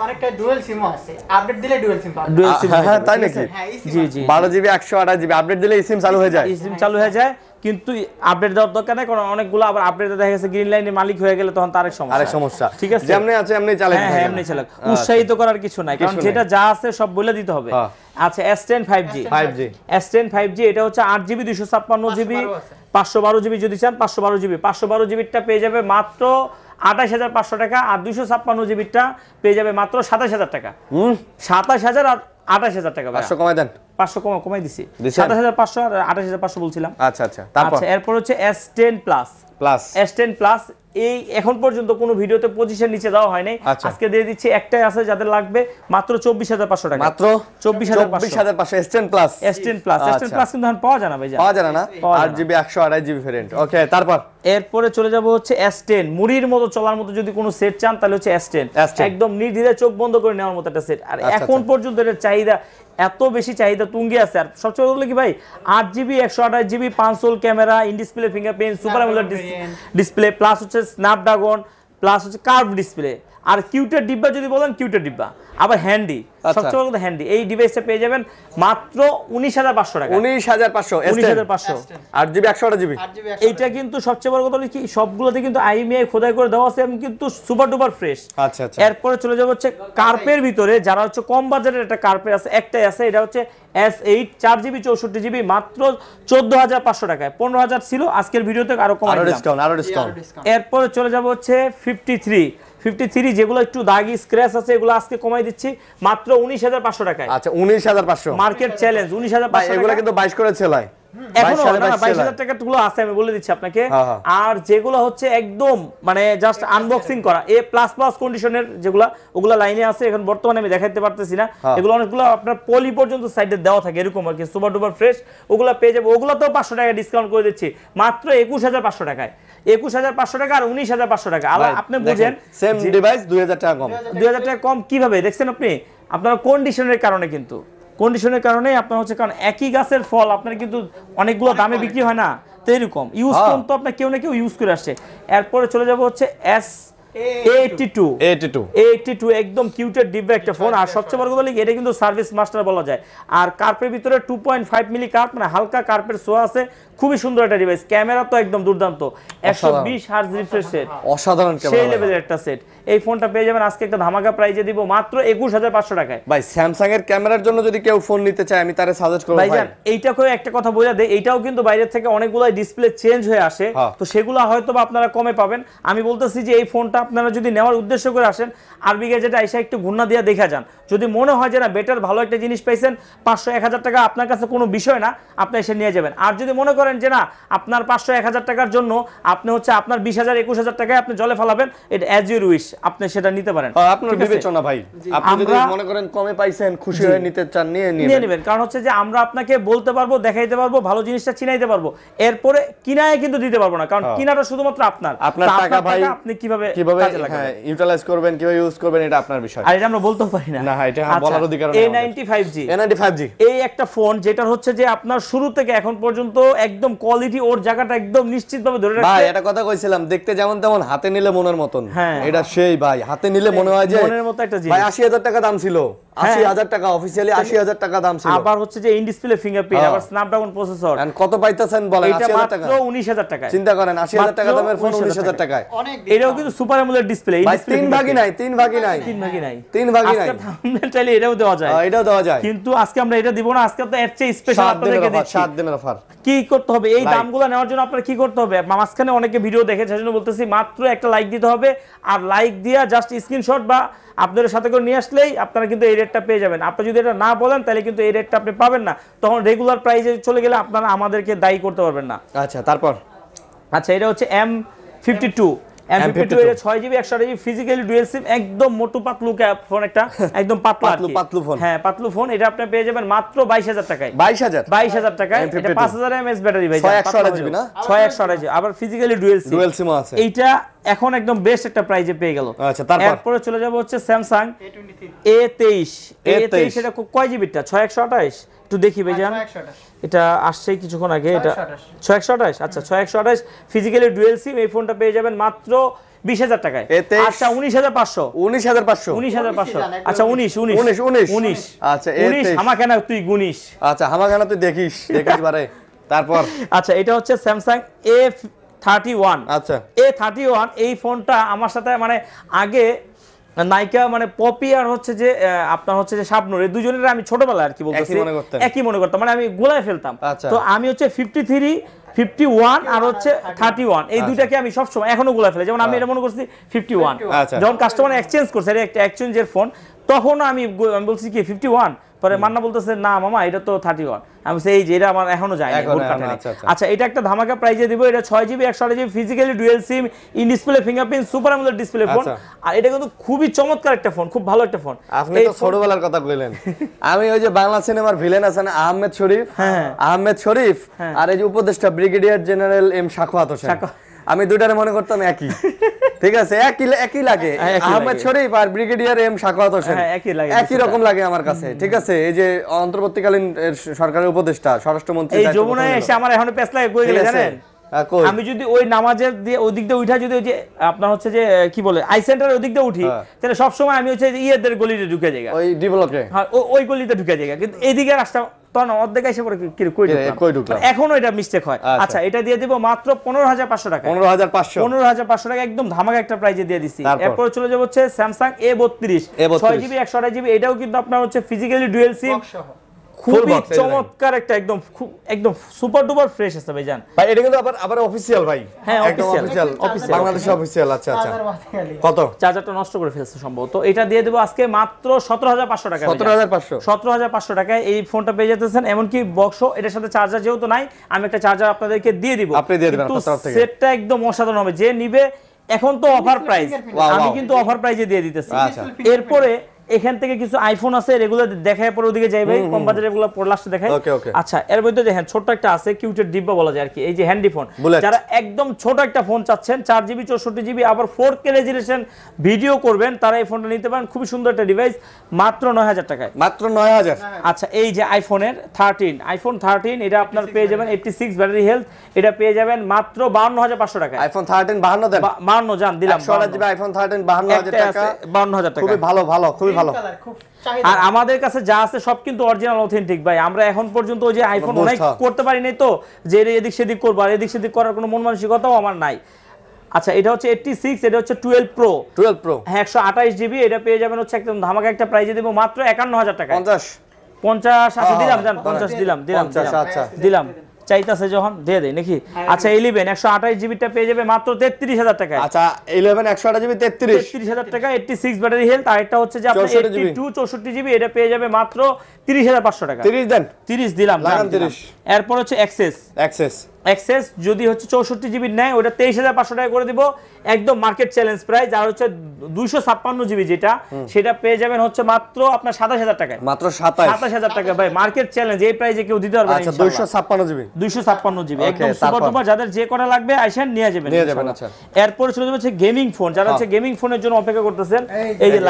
অনেকটা ডুয়াল সিমও আছে। আপডেট দিলে ডুয়াল সিম পাবেন। Dual SIM. হ্যাঁ তাই নাকি? হ্যাঁ এই জি সিম। জি 12GB 128GB আপডেট দিলে এই সিম চালু হয়ে যায়। এই সিম চালু হয়ে যায়, কিন্তু আপডেট দেওয়ার দরকার নেই, কারণ অনেকগুলো আবার আপডেটে দেখা গেছে গ্রিন লাইনের মালিক হয়ে গেলে তখন তার আরেক সমস্যা, ঠিক আছে। যেমনি আছে এমনি চালাতে হ্যাঁ থাকেন। এমনি চালাক, উৎসাহিত করার কিছু নাই, কারণ কিছু যেটা যা আছে সব বলে দিতে হবে। হ্যাঁ। আচ্ছা S10 5G 5G S10 5G এটা হচ্ছে 8 জিবি 256 জিবি 512 আছে। 512 জিবি যদি চান 512 জিবি 512 জিবিটা পেয়ে যাবে মাত্র 28,500 টাকা, আর 256 জিবিটা পেয়ে যাবে মাত্র 27,000 টাকা। 27,000 আর 28,000 টাকা ভাই, 500 কমাই দেন। 500 কমাই দিছি, দিছেন? 27,500 আর 28,500 বলছিলাম। আচ্ছা তারপর আচ্ছা এরপর হচ্ছে S10 plus plus S10 plus এই এখন পর্যন্ত কোনো ভিডিওতে 25 এর নিচে দেওয়া হয় নাই, আচ্ছা। আজকে দিয়ে দিচ্ছি একটাই আছে যাদের লাগবে মাত্র 24,500 টাকা, মাত্র 24,500 S10 plus S10 plus S10 plus কিন্তু এখন পাওয়া যায় না ভাই জান। পাওয়া যায় না পাওয়া যায় না। 8GB 128GB ভেরিয়েন্ট ওকে। তারপর এরপরে চলে যাব হচ্ছে S10 মুড়ির মতো চলার মতো যদি কোনো সেট চান তাহলে হচ্ছে S10 S10 একদম নির্দ্বিধায় চোখ বন্ধ করে নেওয়ার মতো একটা সেট। আর আচ্ছা, এখন পর্যন্ত এর চাহিদা এত বেশি চাহিদা তুঙ্গে আছে, আর সবচেয়ে বড় হলো কি ভাই 8GB 128GB 5 camera, in display fingerprint, super AMOLED display plus হচ্ছে স্ন্যাপড্রাগন প্লাস হচ্ছে কার্ভ ডিসপ্লে, আর কিউটের ডিব্বা যদি বলেন কিউটের ডিব্বা, আবার হ্যান্ডি, সবচেয়ে বড় কথা হ্যান্ডি। এই ডিভাইসটা পেয়ে যাবেন মাত্র 19,500 টাকা। 19,500 19,500 8GB 128GB। এইটা কিন্তু সবচেয়ে বড় কথা হলো কি সবগুলোতে কিন্তু আইএমআই খোদাই করে দেওয়া আছে এবং কিন্তু সুপার ডুপার ফ্রেশ। আচ্ছা আচ্ছা। এরপরে চলে যাব হচ্ছে কার্পের ভিতরে, যারা হচ্ছে কম বাজেটের একটা কার্পের আছে, একটাই আছে, এটা হচ্ছে S8 4GB 64GB মাত্র 14,500 টাকায়। 15,000 ছিল, আজকের ভিডিওতে আরো কম আরো ডিসকাউন্ট। এরপরে চলে যাব হচ্ছে 53 যেগুলো একটু দাগি স্ক্র্যাচ আছে, এগুলো আজকে কমাই দিচ্ছি মাত্র 19,500 টাকায়। আচ্ছা 19,500 মার্কেট চ্যালেঞ্জ 19,500 এগুলো কিন্তু 22 করে ছেলায় এখনো না, 22,000 টাকার গুলো আছে, আমি বলে দিচ্ছি আপনাকে। আর যেগুলো হচ্ছে একদম মানে জাস্ট আনবক্সিং করা A++ কন্ডিশনের যেগুলো, ওগুলা লাইনে আছে, এখন বর্তমানে আমি দেখাইতে পারতেছি না। এগুলো অনেকগুলো আপনার পলি পর্যন্ত সাইডে দেওয়া থাকে এরকম আর কি, সুপার ডুপার ফ্রেশ। ওগুলা পেয়ে যাবে, ওগুলো তো 500 টাকা ডিসকাউন্ট করে দিচ্ছি মাত্র 21,500 টাকায়। 21,500 টাকা আর 19,500 টাকা। আপনি বুঝেন সেম ডিভাইস 2,000 টাকা কম। 2,000 টাকা কম কিভাবে দেখছেন আপনি? আপনার কন্ডিশনের কারণে, কিন্তু কন্ডিশনের কারণে আপনার হচ্ছে, কারণ একই গাছের ফল আপনার কিন্তু অনেকগুলো দামে বিক্রি হয় না, তো এরকম ইউজ কম তো আপনার কেউ না কেউ ইউজ করে আসছে। এরপরে চলে যাব হচ্ছে A82 একদম কিউটের ডিব্বা একটা ফোন। আর সবচেয়ে বড় কথা এটা কিন্তু সার্ভিস মাস্টার বলা যায়। আর কার্পের ভিতরে 2.5 মিলি কার্প, মানে হালকা কার্পের সোয়া আছে, খুবই সুন্দর একটা ডিভাইস। ক্যামেরা তো একদম দুর্দান্ত, 120 হার্জ রিফ্রেশ রেট, অসাধারণ ক্যামেরা, সেই লেভেলের একটা সেট। এই ফোনটা পেয়ে যাবেন আজকে একটা ধামাকা প্রাইজে দিব মাত্র 21,500 টাকায়। ভাই স্যামসাং এর ক্যামেরার জন্য যদি কেউ ফোন নিতে চায় আমি তারে সাজেস্ট করব। ভাইজান এইটাকেও একটা কথা বলে দেই, এইটাও কিন্তু বাইরে থেকে অনেকগুলো ডিসপ্লে চেঞ্জ হয়ে আসে, তো সেগুলো হয়তো বা আপনারা কমে পাবেন। আমি বলতেছি যে এই ফোনটা আপনারা যদি নেওয়ার উদ্দেশ্য করে আসেন, আরবি গ্যাজেটে আইসা একটু ঘুরনা দিয়ে দেখা যান। যদি মনে হয় যে না বেটার ভালো একটা জিনিস পাইছেন, 500-1,000 টাকা আপনার কাছে কোনো বিষয় না, আপনি এসে নিয়ে যাবেন। আর যদি মনে করেন যে না আপনার 500-1,000 টাকার জন্য আপনি হচ্ছে আপনার 20,000-21,000 টাকায় আপনি জলে ফেলাবেন, এটা অ্যাজ ইউর উইশ, আপনি সেটা নিতে পারেন। আপনার বিবেচনা ভাই, আপনি যদি মনে করেন কমে পাইছেন, খুশি হয়ে নিতে চান, নিয়ে নেবেন। কারণ হচ্ছে যে আমরা আপনাকে বলতে পারবো, দেখাইতে পারবো, ভালো জিনিসটা চিনাইতে পারবো, এরপরে কিনায় কিন্তু দিতে পারবো না, কারণ কিনাটা শুধুমাত্র আপনার টাকা ভাই, আপনি কিভাবে কাজে লাগাবেন, ইউটিলাইজ করবেন, কিভাবে ইউজ করবেন, এটা আপনার বিষয়। আর এটা আমরা বলতেও পারি না। না এটা বলার অধিকার নেই। A95G এই একটা ফোন যেটা হচ্ছে যে আপনার শুরু থেকে এখন পর্যন্ত একদম কোয়ালিটি, ওর জায়গাটা একদম নিশ্চিতভাবে ধরে রাখছে। ভাই এটা কথা কইছিলাম, দেখতে যেমন তেমন, হাতে নিলে মনের মতন। এটা সেই ভাই, হাতে নিলে মনে হয় যে মনের মতো একটা জিনিস। ভাই 80,000 টাকা দাম ছিল, 80,000 টাকা অফিশিয়ালি 80,000 টাকা দাম ছিল। আবার হচ্ছে যে ইন ডিসপ্লে ফিঙ্গারপ্রিন্ট, আবার স্ন্যাপড্রাগন প্রসেসর। এন্ড কত পাইতেছেন বলেন? 80,000 টাকা, মাত্র 19,000 টাকা। চিন্তা করেন 80,000 টাকা দামের ফোন 19,000 টাকায়। এটাও কিন্তু সুপার অ্যামোলেড ডিসপ্লে, ভাই 3 ভাগই নাই। আজকে থাম্বনেল চাইলে এটাও দেওয়া যায়, এটাও দেওয়া যায়, কিন্তু আজকে আমরা এটা দিব না। আজকে তো এর চেয়ে স্পেশাল আপনাদেরকে দিচ্ছি 7 দিনের অফার। কি করতে হবে এই দামগুলো নেওয়ার জন্য? আপনারা কি করতে হবে? মাঝখানে অনেকে ভিডিও দেখে, সেজন্য বলতেছি মাত্র একটা লাইক দিতে হবে। আর লাইক দিয়া জাস্ট স্ক্রিনশট বা আপনাদের সাথে করে নিয়ে আসলেই আপনারা কিন্তু এই রেটটা পেয়ে যাবেন। আপনি যদি এটা না বলেন তাহলে কিন্তু এই রেটটা আপনি পাবেন না, তখন রেগুলার প্রাইসে চলে গেলে আপনারা আমাদেরকে দায়ী করতে পারবেন না। আচ্ছা তারপর এটা হচ্ছে M52 M52 এর 6GB 128GB ফিজিক্যালি ডুয়াল সিম, একদম মোটু পাতলু ফোন, একটা একদম পাতলু ফোন। হ্যাঁ পাতলু ফোন। এটা আপনি পেয়ে যাবেন মাত্র 22,000 টাকায়। 22,000 টাকায়। এটা 5000 mAh ব্যাটারি ভাই, 6128GB না, 6128GB, আবার ফিজিক্যালি ডুয়াল সিম আছে। এইটা এখন একদম বেস্ট একটা প্রাইজে পেয়ে গেল। আচ্ছা তারপর এরপরে চলে যাব হচ্ছে স্যামসাং A23 এটা কয় জিবিটা? 6128 একটু দেখি ভাইজান, এটা আসছে কিছুক্ষণ আগে, এটা 6128। আচ্ছা 6128 ফিজিক্যালি ডুয়াল সিম, এই ফোনটা পেয়ে যাবেন মাত্র 20,000 টাকায়। আচ্ছা 19,500 আচ্ছা 19 আচ্ছা 19 হামাখানা তুই গুনিস। আচ্ছা হামাখানা তুই দেখিস বারে। তারপর আচ্ছা এটা হচ্ছে স্যামসাং A31। আচ্ছা A31 এই ফোনটা আমার সাথে মানে আগে নায়িকা মানে পপি আর হচ্ছে যে আপনার হচ্ছে যে শাবনূর, এই দুজনের আমি ছোটবেলায় আর কি বলতেছি একই মনে করতাম, মানে আমি গোলায় ফেলতাম। তো আমি হচ্ছে 53, 51 আর হচ্ছে 31 এই দুইটাকে আমি সবসময় এখনো গোলায় ফেলি। যেমন আমি এটা মনে করছি 51, যখন কাস্টমার এক্সচেঞ্জ করছে, এটা একটা এক্সচেঞ্জের ফোন, তখন আমি বলছি কি 51, পরে মান্না বলতেছে না মামা এটা তো 31। আমি বলছি এই যে এটা আমার এখনো যায় না। আচ্ছা এটা একটা ধামাকা প্রাইজে দিব। এটা 6GB 128GB physically dual SIM, in display fingerprint, super AMOLED display phone. আর এটা কিন্তু খুবই চমৎকার একটা ফোন, খুব ভালো একটা ফোন। আপনি তো ছোটবেলার কথা কইলেন, আমি ওই যে বাংলা সিনেমার ভিলেন আছেন আহমেদ শরীফ, আর এই যে উপদেষ্টা brigadier general M Sakhawat Hossain, আমি দুইটারে মনে করতাম একই। ঠিক আছে, একই লাগে। আহমেদ শরীফ আর ব্রিগেডিয়ার এম সাখাওয়াত হোসেন একই রকম লাগে আমার কাছে। ঠিক আছে, এই যে অন্তর্বর্তীকালীন সরকারের উপদেষ্টা, স্বরাষ্ট্রমন্ত্রী, এই যমুনায় এসে আমার এখনো পেছ লাগে কই গেলে জানেন? কই? আমি যদি ওই নামাজের দিয়ে ওই দিক দিয়ে উঠা যদি ওই যে আপনার হচ্ছে যে কি বলে আই সেন্টারের ওই দিক দিয়ে উঠি তাহলে সবসময় আমি হচ্ছে ইয়েদের গলিতে ঢুকে যাই ওই ডি ব্লকে। হ্যাঁ ওই গলিতে ঢুকে যাই কিন্তু এদিকে রাস্তা তখন অর্ধেক এসে পরে কই ঢুকলাম এখনো এটা মিস্টেক হয়। আচ্ছা এটা দিয়ে দিব মাত্র 15,500 টাকা। 15,500 টাকা একদম ধামাকা একটা প্রাইজে দিয়ে দিচ্ছি। এরপর চলে যাব হচ্ছে স্যামসাং A32 6GB 128GB, এটাও কিন্তু আপনার হচ্ছে ফিজিক্যালি ডুয়াল সিম, খুবই চমৎকার একটা একদম সুপার ডুপার ফ্রেশ আছে ভাইজান। ভাই এটা কিন্তু আবার অফিশিয়াল ভাই, হ্যাঁ একদম অফিশিয়াল বাংলাদেশে অফিশিয়াল। আচ্ছা আচ্ছা কত? চার্জারটা নষ্ট করে ফেলছে সম্ভবত। এটা দিয়ে দেব আজকে মাত্র 17,500 টাকা। 17,500 টাকায় এই ফোনটা পেয়ে যেতেছেন, এমনকি বক্সও এটার সাথে চার্জার যেহেতু নাই আমি একটা চার্জার আপনাদেরকে দিয়ে দিব। আপনি দিয়ে দিবেন আপনার তরফ থেকে। সেটটা একদম অসাধারণ হবে, যে নিবে এখন তো অফার প্রাইস, আমি কিন্তু অফার প্রাইসে দিয়ে দিতেছি। এরপরে এখান থেকে কিছু আইফোন আছে, রেগুলার দেখায় পরে ওদিকে যাই ভাই, কম বাজারে এগুলো পরে লাস্টে দেখাই। আচ্ছা এর মধ্যে দেখেন ছোট একটা আছে, কিউটের ডিব্বা বলা যায় আর কি, এই যে হ্যান্ডি ফোন। যারা একদম ছোট একটা ফোন চাচ্ছেন 4GB 64GB আবার 4K রেজোলিউশন ভিডিও করবেন, তারা এই ফোনটা নিতে পারেন। খুবই সুন্দর একটা ডিভাইস, মাত্র 9,000 টাকায়। মাত্র 9,000। আচ্ছা এই যে আইফোনের 13 আইফোন 13 এটা আপনার পেয়ে যাবেন 86 ব্যাটারি হেলথ, এটা পেয়ে যাবেন মাত্র 52,500 টাকায়। আইফোন 13 52 দেন, 52 জান দিলাম। 128GB আইফোন 13 52,000 টাকা, 52,000 টাকা। খুবই ভালো খুবই ভালো। আর আমাদের কাছে যা আছে সব কিন্তু অরিজিনাল অথেন্টিক ভাই। আমরা এখন পর্যন্ত ওই যে আইফোন অনেক করতে পারি নাই তো, যে এদিক সেদিক করবো, আর এদিক সেদিক করার কোনো মন মানসিকতাও আমার নাই। আচ্ছা এটা হচ্ছে 86, এটা হচ্ছে 12 Pro, হ্যাঁ 128GB, এটা পেয়ে যাবেন হচ্ছে একদম ধামাকা একটা প্রাইজে দেব মাত্র 51,000 টাকা। 50 আচ্ছা দিলাম জান, 50 দিলাম চাইতাছে যখন দিয়ে দেই নাকি। আচ্ছা 11 128GB টা পেয়ে যাবে মাত্র 33,000 টাকা। আচ্ছা 11 128GB 33,000 টাকা, 86 ব্যাটারি হেলথ। আর একটা হচ্ছে যে আপনার 82 64GB, এটা পেয়ে যাবে মাত্র 30,500 টাকা। 30 দেন, 30 দিলাম। এরপর হচ্ছে এক্সেস যদি হচ্ছে 64GB নেয় ওটা 23,500 টাকা করে দিব, একদম মার্কেট চ্যালেঞ্জ প্রাইস। আর হচ্ছে 256GB যেটা, সেটা পেয়ে যাবেন হচ্ছে মাত্র আপনার 27,000 টাকায়। মাত্র 27,000 টাকা ভাই, মার্কেট চ্যালেঞ্জ, এই প্রাইসে কেউ দিতে পারবে না। আচ্ছা 256GB একদম সুপার ডুপার, যাদের যে কটা লাগবে আইসেন নিয়ে যাবেন। আচ্ছা এরপর চলে যাবে হচ্ছে গেমিং ফোন, যারা হচ্ছে গেমিং ফোনের জন্য অপেক্ষা করতেছেন, এই যে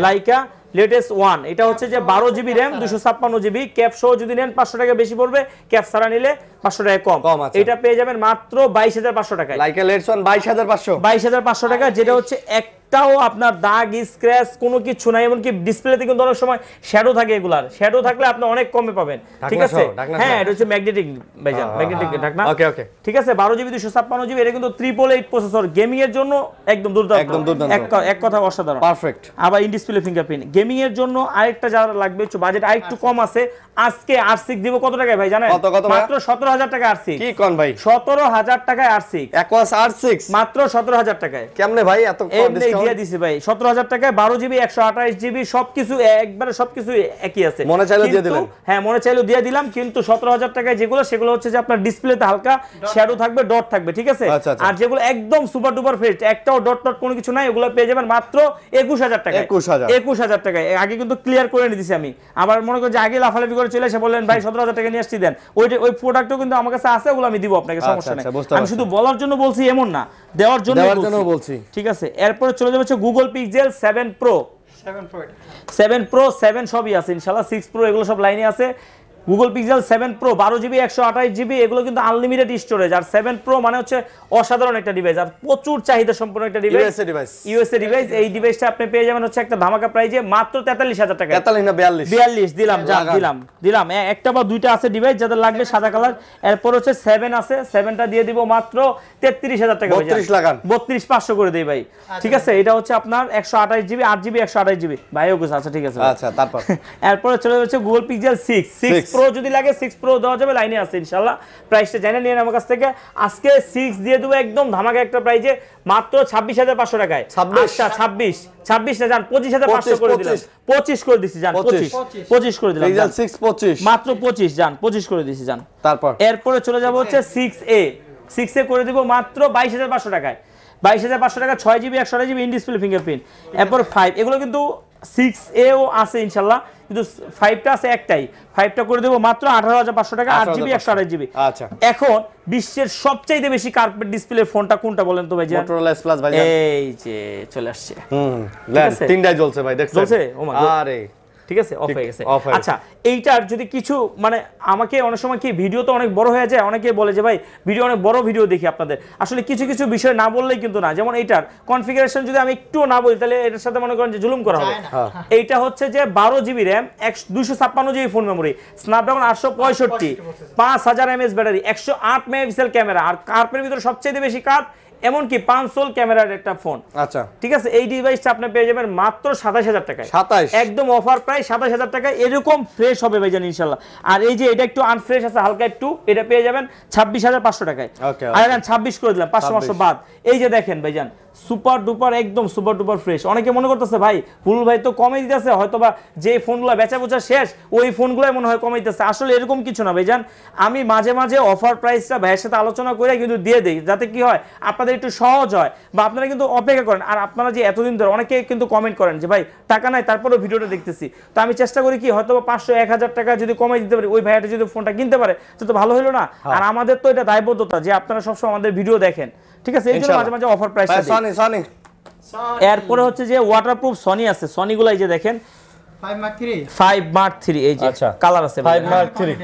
লাইকা লেটেস্ট 1, এটা হচ্ছে যে 12GB RAM 256GB, ক্যাপ সহ যদি নেন 500 টাকা বেশি পড়বে, ক্যাপ ছাড়া নিলে 500 টাকা কম। এটা পেয়ে যাবেন মাত্র 22,500 টাকায়। লাইকা লেটেস্ট 1 22,500 টাকা, যেটা হচ্ছে একটাও আপনার দাগ স্ক্র্যাচ কোনো কিছু নাই, এমনকি ডিসপ্লেতে কিন্তু অনেক সময় শ্যাডো থাকে, এগুলার শ্যাডো থাকলে আপনি অনেক কমে পাবেন। ঠিক আছে, হ্যাঁ এটা হচ্ছে ম্যাগনেটিক ভাইজান, ম্যাগনেটিক ঢাকনা। ওকে ঠিক আছে 12GB 256GB, এটা কিন্তু 888 প্রসেসর, গেমিং এর জন্য একদম দুর্দান্ত, এক কথা অসাধারণ, পারফেক্ট। আবার ইন ডিসপ্লে ফিঙ্গারপ্রিন্ট। গেমিং এর জন্য আরেকটা যারা লাগবে, একটু বাজেট আরেকটু কম আছে, আজকে R6 দিব কত টাকায় ভাই জানেন? মাত্র 17,000 টাকা R6। কি কোন ভাই? 17,000 টাকায় R6, একোয়াস R6 মাত্র 17,000 টাকায়। কেমনে ভাই এত কম ডিসকাউন্ট দিয়ে দিছি ভাই? 17,000 টাকায় 12GB 128GB সবকিছু একবারে সবকিছু একই আছে। মনে চাইলে দিয়ে দিলেন? হ্যাঁ মনে চাইলে দিয়ে দিলাম, কিন্তু 17,000 টাকায় যেগুলো, সেগুলো হচ্ছে যে আপনার ডিসপ্লেতে হালকা শ্যাডো থাকবে, ডট থাকবে, ঠিক আছে। আর যেগুলো একদম সুপার ডুপার ফ্রেশ, একটাও ডট টট কোনো কিছু নাই, ওগুলো পেয়ে যাবেন মাত্র 21,000 টাকায়। 21,000 টাকায়। আগে কিন্তু ক্লিয়ার করে নিয়ে দিছি আমি, আবার মনে করি যে আগে লাফালাফি করে চলে এসে বললেন ভাই 17,000 টাকা নিয়ে আসছি দেন, ওই প্রোডাক্টও কিন্তু আমার কাছে আছে, ওগুলো আমি দিব আপনাকে, সমস্যা নেই। আমি শুধু বলার জন্য বলছি এমন না, দেওয়ার জন্য বলছি, ঠিক আছে। এরপর চলে যাবে হচ্ছে গুগল পিক্সেল 7 Pro, 7 সবই আছে ইনশাআল্লাহ, 6 Pro এগুলো সব লাইনে আছে। Google pixel 7 Pro 12GB 128GB, এগুলো কিন্তু আনলিমিটেড স্টোরেজ। আর 7 Pro মানে হচ্ছে অসাধারণ একটা ডিভাইস, আর প্রচুর চাহিদা সম্পন্ন একটা ডিভাইস, ইউএসএ ডিভাইস। এই ডিভাইসটা আপনি পেয়ে যাবেন হচ্ছে একটা ধামাকা প্রাইজে মাত্র 43,000 টাকা। 42 দিলাম, দিলাম একটা বা দুইটা আছে ডিভাইস যাদের লাগবে সাদা কালার। এরপর হচ্ছে 7 আছে, 7টা দিয়ে দিব মাত্র 33,000 টাকা, 32,500 করে দেই ভাই, ঠিক আছে। এটা হচ্ছে আপনার 128GB 8GB 128GB ভাইও কিছু আছে, ঠিক আছে। আচ্ছা তারপর এরপর চলে যাচ্ছে গুগল পিক্সেল 6 Pro, যদি লাগে 6 Pro দেওয়া যাবে, লাইনে আছে ইনশাআল্লাহ। প্রাইসটা জানেন নিয়ে আমার কাছ থেকে, আজকে 6 দিয়ে দেবো একদম ধামাকা একটা প্রাইজে মাত্র 26,500 টাকায়। 26 না জান, 25,500 করে দিলাম, 25 করে দিছি জান, 25 করে দিলাম, পিক্সেল 6 25 মাত্র 25 জান, 25 করে দিছি জান। তারপর এরপরে চলে যাব হচ্ছে 6A করে দিব মাত্র 22,500 টাকায়। 22,500 টাকা, 6GB 128GB in display fingerprint. এরপর 5, এগুলো কিন্তু 6A-ও আছে ইনশাআল্লাহ, কিন্তু 5টা আছে একটাই, 5টা করে দেব মাত্র 18,500 টাকা, 8GB 128GB। আচ্ছা এখন বিশ্বের সবচেয়ে বেশি কার্পেট ডিসপ্লে ফোনটা কোনটা বলেন তো ভাই? Motorola S Plus ভাই, এই যে চলে আসছে, তিনটাই জ্বলছে ভাই, দেখছেন? জ্বলছে? ও মা গড, আরে ঠিক আছে, অফ হয়ে গেছে। off হয়ে আচ্ছা, এইটার যদি কিছু মানে আমাকে অনেক সময় কি ভিডিও তো অনেক বড় হয়ে যায়, অনেকে বলে যে ভাই ভিডিও অনেক বড় ভিডিও দেখি আপনাদের, আসলে কিছু কিছু বিষয় না বললেই কিন্তু না। যেমন এইটার কনফিগারেশন যদি আমি একটু না বলি তাহলে এটার সাথে মনে করেন যে জুলুম করা হবে। এইটা হচ্ছে যে 12 GB RAM, 256 GB phone memory, Snapdragon 865, 5000 mAh battery, 108 megapixel camera, আর কার্পের ভিতরে সবচেয়ে বেশি কার্ভ, এমনকি 5 সোল ক্যামেরার একটা ফোন। আচ্ছা, ঠিক আছে, এই ডিভাইসটা আপনি পেয়ে যাবেন মাত্র 27000 টাকায়। 27 একদম অফার প্রাইস 27000 টাকায়। এরকম ফ্রেশ হবে ভাইজান ইনশাআল্লাহ। আর এই যে এটা একটু আনফ্রেশ আছে হালকা একটু, এটা পেয়ে যাবেন 26500 টাকায়। ওকে, আর এখন 26 করে দিলাম, 500 বাদ। এই যে দেখেন ভাইজান সুপার ডুপার, একদম সুপার ডুপার ফ্রেশ। অনেকে মনে করতেছে ভাই ফুল ভাই তো কমে দিতেছে, হয়তোবা যে ফোনগুলো বেচা বোচা শেষ ওই ফোনগুলোই মনে হয় কমে দিতেছে। আসলে এরকম কিছু না ভাইজান, আমি মাঝে মাঝে অফার প্রাইসটা ভাইয়ের সাথে আলোচনা করে কিন্তু দিয়ে দেই, যাতে কি হয় আপনাদের একটু সহজ হয়, বা আপনারা কিন্তু অপেক্ষা করেন। আর আপনারা যে এতদিন ধরে অনেকে কিন্তু কমেন্ট করেন যে ভাই টাকা নাই তারপরেও ভিডিওটা দেখতেছি, তো আমি চেষ্টা করি কি হয়তো 500-1000 টাকা যদি কমে দিতে পারি, ওই ভাইয়াটা যদি ফোনটা কিনতে পারে তো ভালো হলো না। আর আমাদের তো এটা দায়বদ্ধতা যে আপনারা সবসময় আমাদের ভিডিও দেখেন, ঠিক আছে, এই জন্য মাঝে মাঝে অফার প্রাইসটা দিই। সনি এরপরে হচ্ছে যে ওয়াটারপ্রুফ সনি আছে, সনিগুলো এই যে দেখেন 5 Mark 3 5 Mark 3, এই যে আচ্ছা, কালার আছে 5 Mark 3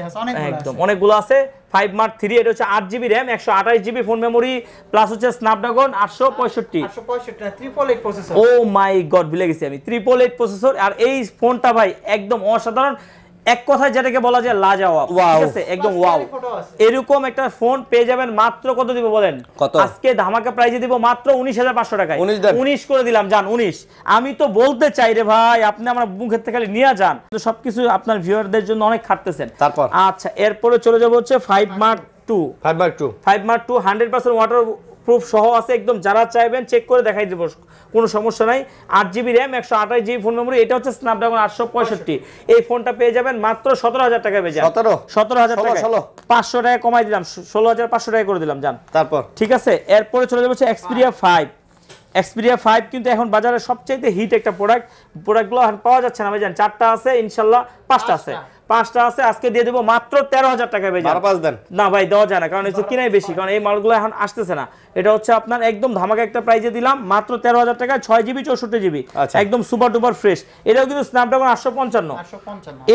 একদম অনেকগুলো আছে। 5 Mark 3 এটা হচ্ছে 8 GB RAM, 128 GB phone memory, plus হচ্ছে স্ন্যাপড্রাগন 865। 865 প্রসেসর। ও মাই গড, ভুলে গেছি আমি, 888 প্রসেসর। আর এই ফোনটা ভাই একদম অসাধারণ, এক কথায় যেটাকে বলা যায় লাজবাব, ঠিক আছে, একদম ওয়াও। এরকম একটা ফোন পেয়ে যাবেন মাত্র কত দিব বলেন? কত? আজকে ধামাকা প্রাইজে দিব মাত্র 19500 টাকায়। 19 19 করে দিলাম, জান 19। আমি তো বলতে চাই রে ভাই, আপনি আমার মুখের থেকে খালি নিয়ে যান, তো সবকিছু আপনার ভিউয়ারদের জন্য অনেক খাটতেছেন। তারপর আচ্ছা, এরপরে চলে যাব হচ্ছে 5 Mark 2। 5 Mark 2 100% ওয়াটার প্রুফ সহ আছে, একদম যারা চাইবেন চেক করে দেখাই দেব, কোনো সমস্যা নাই। 8 GB RAM, 128 GB phone memory, এটা হচ্ছে স্ন্যাপড্রাগন 865। এই ফোনটা পেয়ে যাবেন মাত্র 17000 টাকায় পেয়ে যাবেন। 17000 টাকা, 500 টাকা কমাই দিলাম, 16500 টাকা করে দিলাম, জান। তারপর ঠিক আছে, এরপরে চলে যাচ্ছে Xperia 5। Xperia 5 কিন্তু এখন বাজারে সবচেয়ে হিট একটা প্রোডাক্টগুলো এখন পাওয়া যাচ্ছে না ভাইজান। 4টা আছে ইনশাআল্লাহ, 5টা আছে, 5টা আছে, আজকে দিয়ে দেব মাত্র 13000 টাকায় ভাইজান। 5 দেন না ভাই, দেওয়া যায় না, কারণ এই কিনাই বেশি, কারণ এই মালগুলো এখন আসতেছে না। এটা হচ্ছে আপনার একদম ধামাকা একটা প্রাইজে দিলাম মাত্র 13000 টাকায়, 6 জিবি 64 জিবি, একদম সুপার ডুপার ফ্রেশ। এটাও কিন্তু স্ন্যাপড্রাগন 855।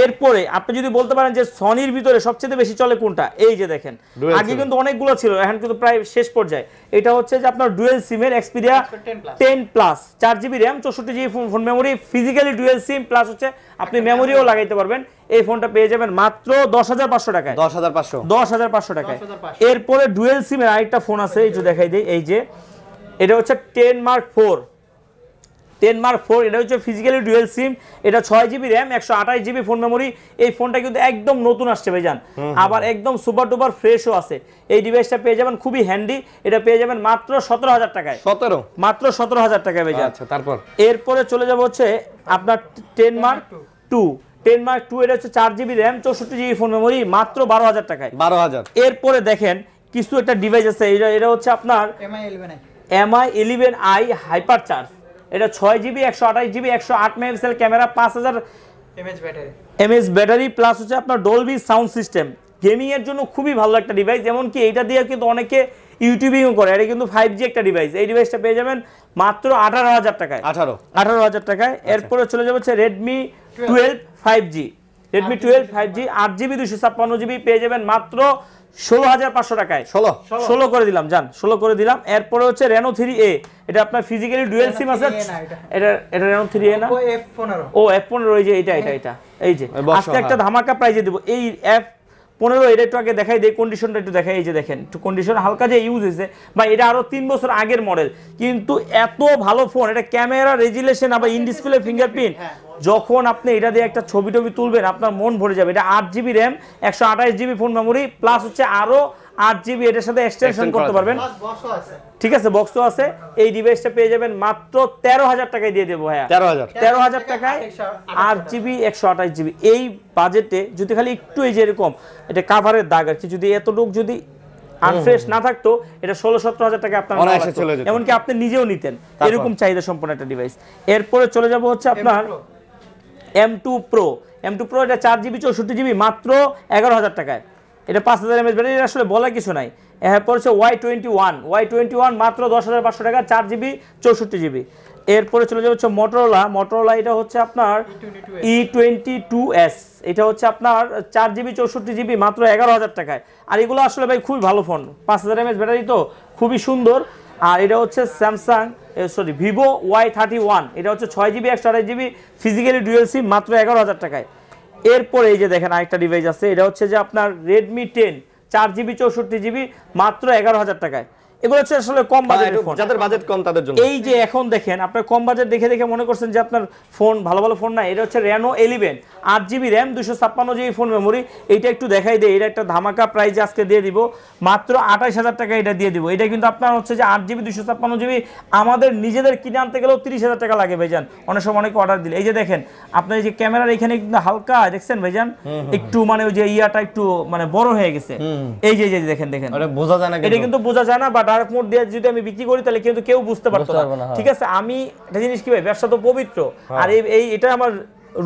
এরপরে আপনি যদি বলতে পারেন যে সনির ভিতরে সবচেয়ে বেশি চলে কোনটা, এই যে দেখেন, আগে কিন্তু অনেকগুলো ছিল, এখন কিন্তু প্রায় শেষ পর্যায়ে। এটা হচ্ছে যে আপনার ডুয়েল সিমের Xperia 10 plus, 4 GB RAM, 64 GB phone memory, physically dual SIM, plus হচ্ছে আপনি মেমোরিও লাগাইতে পারবেন। এই ফোনটা পেয়ে যাবেন মাত্র 10500 টাকায়। 10500 টাকায়। এরপরে ডুয়েল সিমের আরেকটা ফোন আছে, এই যে দেখাই দেই, এই যে এটা হচ্ছে 10 Mark 4। এটা হচ্ছে ফিজিক্যালি ডুয়েল সিম, এটা 6 GB RAM, 128 GB phone memory. এই ফোনটা কিন্তু একদম নতুন আসছে ভাইজান, আবার একদম সুপার ডুপার ফ্রেশও আছে। এই ডিভাইসটা পেয়ে যাবেন খুবই হ্যান্ডি, এটা পেয়ে যাবেন মাত্র 17000 টাকায়। মাত্র 17000 টাকায় ভাইজান। আচ্ছা, তারপর এরপরে চলে যাব হচ্ছে আপনার 10 Mark 2। এটা হচ্ছে 4 GB RAM, 64 GB phone memory, মাত্র 12000 টাকায়। 12000। এরপরে দেখেন কিছু একটা ডিভাইস আছে, এটা হচ্ছে আপনার MI 11i হাইপার চার্জ। এটা 6 GB, 128 GB, 108 megapixel camera, 5000 mAh battery, plus হচ্ছে আপনার ডলবি সাউন্ড সিস্টেম। গেমিং এর জন্য খুবই ভালো একটা ডিভাইস, এমনকি এইটা দিয়ে কিন্তু অনেকে ইউটিউবিংও করে। এটা কিন্তু 5G একটা ডিভাইস। এই ডিভাইসটা পেয়ে যাবেন মাত্র 18000 টাকায়। 18000 টাকায়। এরপরে চলে যাবে হচ্ছে Redmi 12 5G। Redmi 12 5G 8 GB 256 GB পেয়ে যাবেন মাত্র 16500 টাকায়। 16 করে দিলাম, জান 16 করে দিলাম। এরপরে হচ্ছে Reno 3A, এটা আপনার ফিজিক্যালি ডুয়াল সিম আছে। এটা Reno 3A না, ও F15, এই যে এটা এই যে আজকে একটা ধামাকা প্রাইজে দেব। এই F15 এটা একটু আগে দেখাই দেই, কন্ডিশনটা একটু দেখাই, এই যে দেখেন একটু কন্ডিশন হালকা যে ইউজ হয়েছে, বা এটা আরো 3 বছর আগের মডেল, কিন্তু এত ভালো ফোন। এটা ক্যামেরা রেজুলেশন, আবার ইন ডিসপ্লে ফিঙ্গারপ্রিন্ট, যখন আপনি এটা দিয়ে একটা ছবি তুলবেন আপনার মন ভরে যাবে। এটা 8 GB RAM, 128 GB phone memory, plus হচ্ছে আরো 8 জিবি এটার সাথে এক্সটেনশন করতে পারবেন। ঠিক আছে, বক্সও আছে। এই ডিভাইসটা পেয়ে যাবেন মাত্র 13000 টাকায় দিয়ে দেবো ভাইয়া। 13000 টাকায় 8 জিবি 128 জিবি। এই বাজেটে যদি খালি একটু এই যে এরকম এটা কাভারের দাগ আর কি, যদি এতটুকু যদি আনফ্রেশ না থাকতো, এটা 16-17 টাকা আপনার, এমনকি আপনি নিজেও নিতেন। এরকম চাহিদা সম্পন্ন একটা ডিভাইস। এরপরে চলে যাব হচ্ছে আপনার M2 Pro। এটা 4 জিবি 64 জিবি মাত্র 11000 টাকায়। এটা 5000 mAh ব্যাটারি, আসলে বলার কিছু নাই। এরপর হচ্ছে Y21 মাত্র 10500 টাকা, 4 জিবি 64 জিবি। এরপরে চলে যাবে হচ্ছে মোটরোলা এটা হচ্ছে আপনার E22s, এটা হচ্ছে আপনার 4GB 64GB মাত্র 11,000 টাকায়। আর এগুলো আসলে ভাই খুবই ভালো ফোন, 5000 mAh ব্যাটারি, তো খুবই সুন্দর। আর এটা হচ্ছে স্যামসাং ভিভো Y31, এটা হচ্ছে 6GB 128GB ফিজিক্যালি ডুয়াল সিম মাত্র 11,000 টাকায়। এরপরে এই যে দেখেন আরেকটা ডিভাইস আছে, এটা হচ্ছে যে আপনার রেডমি 10 4GB 64GB মাত্র 11,000 টাকায়। এগুলো হচ্ছে আসলে কম বাজেটের ফোন, যাদের বাজেট কম তাদের জন্য। এই যে এখন দেখেন আপনার কম বাজেট দেখে দেখে মনে করছেন যে আপনার ফোন ভালো ভালো ফোন না, এটা হচ্ছে Reno 11 8GB RAM 256GB phone memory. এইটা একটু দেখাই দেয়, এটা একটা ধামাকা প্রাইজে আজকে দিয়ে দিব মাত্র 28,000 টাকা এটা দিয়ে দিব। এটা কিন্তু আপনার হচ্ছে যে 8GB 256GB আমাদের নিজেদের কিনে আনতে গেলেও 30,000 টাকা লাগে ভাইজান, অনেক সময় অনেকে অর্ডার দিলে। এই যে দেখেন আপনার এই যে ক্যামেরার এখানে কিন্তু হালকা দেখছেন ভাইজান, একটু মানে ওই যে ইয়াটা একটু মানে বড় হয়ে গেছে, এই যে দেখেন এটা বোঝা যায় না, এটা কিন্তু বোঝা যায় না, বা ডার্ক মোড দিয়ে যদি আমি বিক্রি করি তাহলে কিন্তু কেউ বুঝতে পারতো না। ঠিক আছে, আমি একটা জিনিস কি ভাই, ব্যবসা তো পবিত্র, আর এই এটা আমার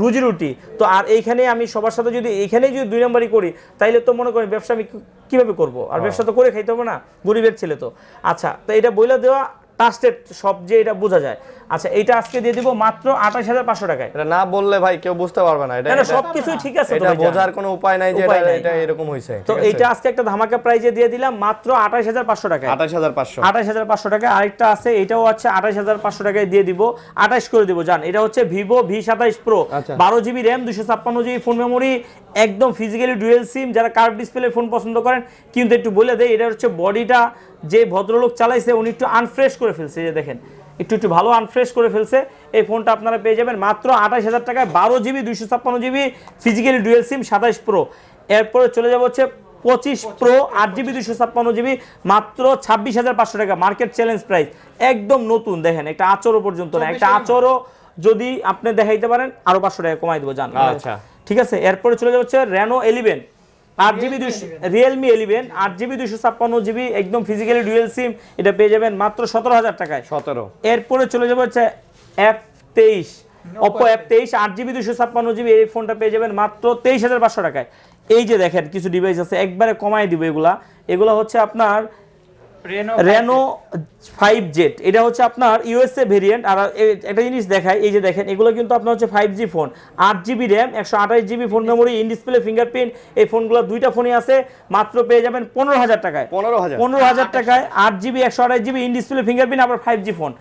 রুজি রুটি, তো আর এইখানে আমি সবার সাথে যদি এইখানেই যদি 2 নম্বরই করি তাইলে তো মনে করি ব্যবসা আমি কিভাবে করব, আর ব্যবসা তো করে খাইতে হবে না, গরিবের ছেলে তো। আচ্ছা, তো এটা বইলা দেওয়া ট্রাস্টেড সব যে এটা বোঝা যায়। আচ্ছা, এটা আজকে দিয়ে দিব মাত্র 28,500 টাকায়। এটা না বললে ভাই কেউ বুঝতে পারবে না, এটা সবকিছুই ঠিক আছে, এটা বোঝার কোনো উপায় নাই যে এটা এরকম হইছে। তো এটা আজকে একটা ধামাকা প্রাইজে দিয়ে দিলাম মাত্র 28,500 টাকায়। 28,500 টাকায়। আরেকটা আছে, এটাও আছে 28,500 টাকায় দিয়ে দিব, 28 করে দিব জান। এটা হচ্ছে Vivo V27 Pro 12GB RAM 256GB phone memory, একদম ফিজিক্যালি ডুয়াল সিম। যারা কার্ভ ডিসপ্লে ফোন পছন্দ করেন, কিন্তু একটু বলে দেয়, এটা হচ্ছে বডিটা যে ভদ্রলোক চালাইছে উনি একটু আনফ্রেশ করে ফেলছে, এই যে দেখেন একটু ভালো আনফ্রেশ করে ফেলছে। এই ফোনটা আপনারা পেয়ে যাবেন মাত্র 28,000 টাকায়, 12GB 256GB ফিজিক্যালি ডুয়াল সিম 27 Pro। এরপরে চলে যাব হচ্ছে 25 Pro 8GB 256GB মাত্র 26,500 টাকা, মার্কেট চ্যালেঞ্জ প্রাইস, একদম নতুন। দেখেন একটা আচরও পর্যন্ত না, একটা আচরও যদি আপনি দেখাইতে পারেন আরো 500 টাকা কমাই দেবো জান। আচ্ছা, ঠিক আছে। এরপরে চলে যাব হচ্ছে Reno 11 8GB Realme 11 8GB 256GB একদম ফিজিক্যালি ডুয়াল সিম, এটা পেয়ে যাবেন মাত্র 17,000 টাকায়। 17। এরপরে চলে যাব হচ্ছে F23 Oppo F23 8GB 256GB, এই ফোনটা পেয়ে যাবেন মাত্র 23,500 টাকায়। এই যে দেখেন কিছু ডিভাইস আছে একবারে কমাই দিব, এগুলা হচ্ছে আপনার Reno 5Z, এটা হচ্ছে আপনার USA ভেরিয়েন্ট। আর একটা জিনিস দেখাই, এই যে দেখেন এগুলো কিন্তু আপনার হচ্ছে 5G phone, 8GB RAM 128GB phone memory, in display fingerprint. এই ফোনগুলো দুইটা ফোনই আছে, মাত্র পেয়ে যাবেন 15,000 টাকায়। 15,000 টাকায় 8GB 128GB in display fingerprint, আবার 5G ফোন।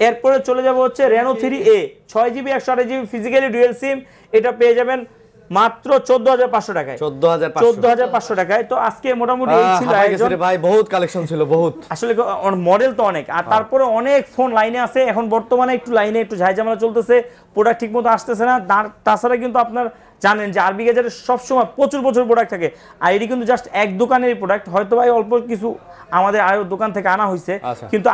এরপরে চলে যাব হচ্ছে Reno 3A 6GB 128GB physically dual সিম, এটা পেয়ে যাবেন মাত্র 14,500 টাকায়। 14,500 টাকায়। তো আজকে মোটামুটি এই ছিল আয়োজন ভাই, বহুত কালেকশন ছিল, বহুত আসলে মডেল তো অনেক, আর তারপরে অনেক ফোন লাইনে আছে এখন বর্তমানে, একটু লাইনে একটু ঝামেলা চলতেছে, প্রোডাক্ট ঠিক মতো আসতেছে না। তাছাড়া কিন্তু আপনার জানেন যে আরবি গ্যাজেটের সবসময় প্রচুর প্রোডাক্ট থাকে, আর এটি কিন্তু জাস্ট এক দোকানের প্রোডাক্ট, হয়তো ভাই অল্প কিছু আমাদের আরো দোকান থেকে আনা হয়েছে, কিন্তু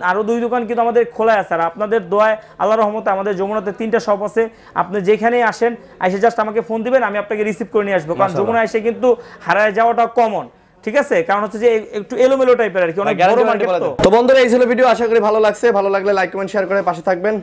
আরো 2 দোকান কিন্তু আমাদের খোলা আছে। আর আপনাদের দোয়ায় আল্লাহর রহমতে আমাদের যমুনাতে 3টা শপ আছে, আপনি যেখানেই আসেন এসে জাস্ট আমাকে ফোন দিবেন, আমি আপনাকে রিসিভ করে নিয়ে আসবো, কারণ যমুনা এসে কিন্তু হারায় যাওয়াটা কমন। ঠিক আছে, কারণ হচ্ছে যে একটু এলোমেলো টাইপের আর কি, অনেক বড় মার্কেট। তো বন্ধুরা, এই ছিল ভিডিও, আশা করি ভালো লাগছে। ভালো লাগলে লাইক কমেন্ট শেয়ার করে পাশে থাকবেন।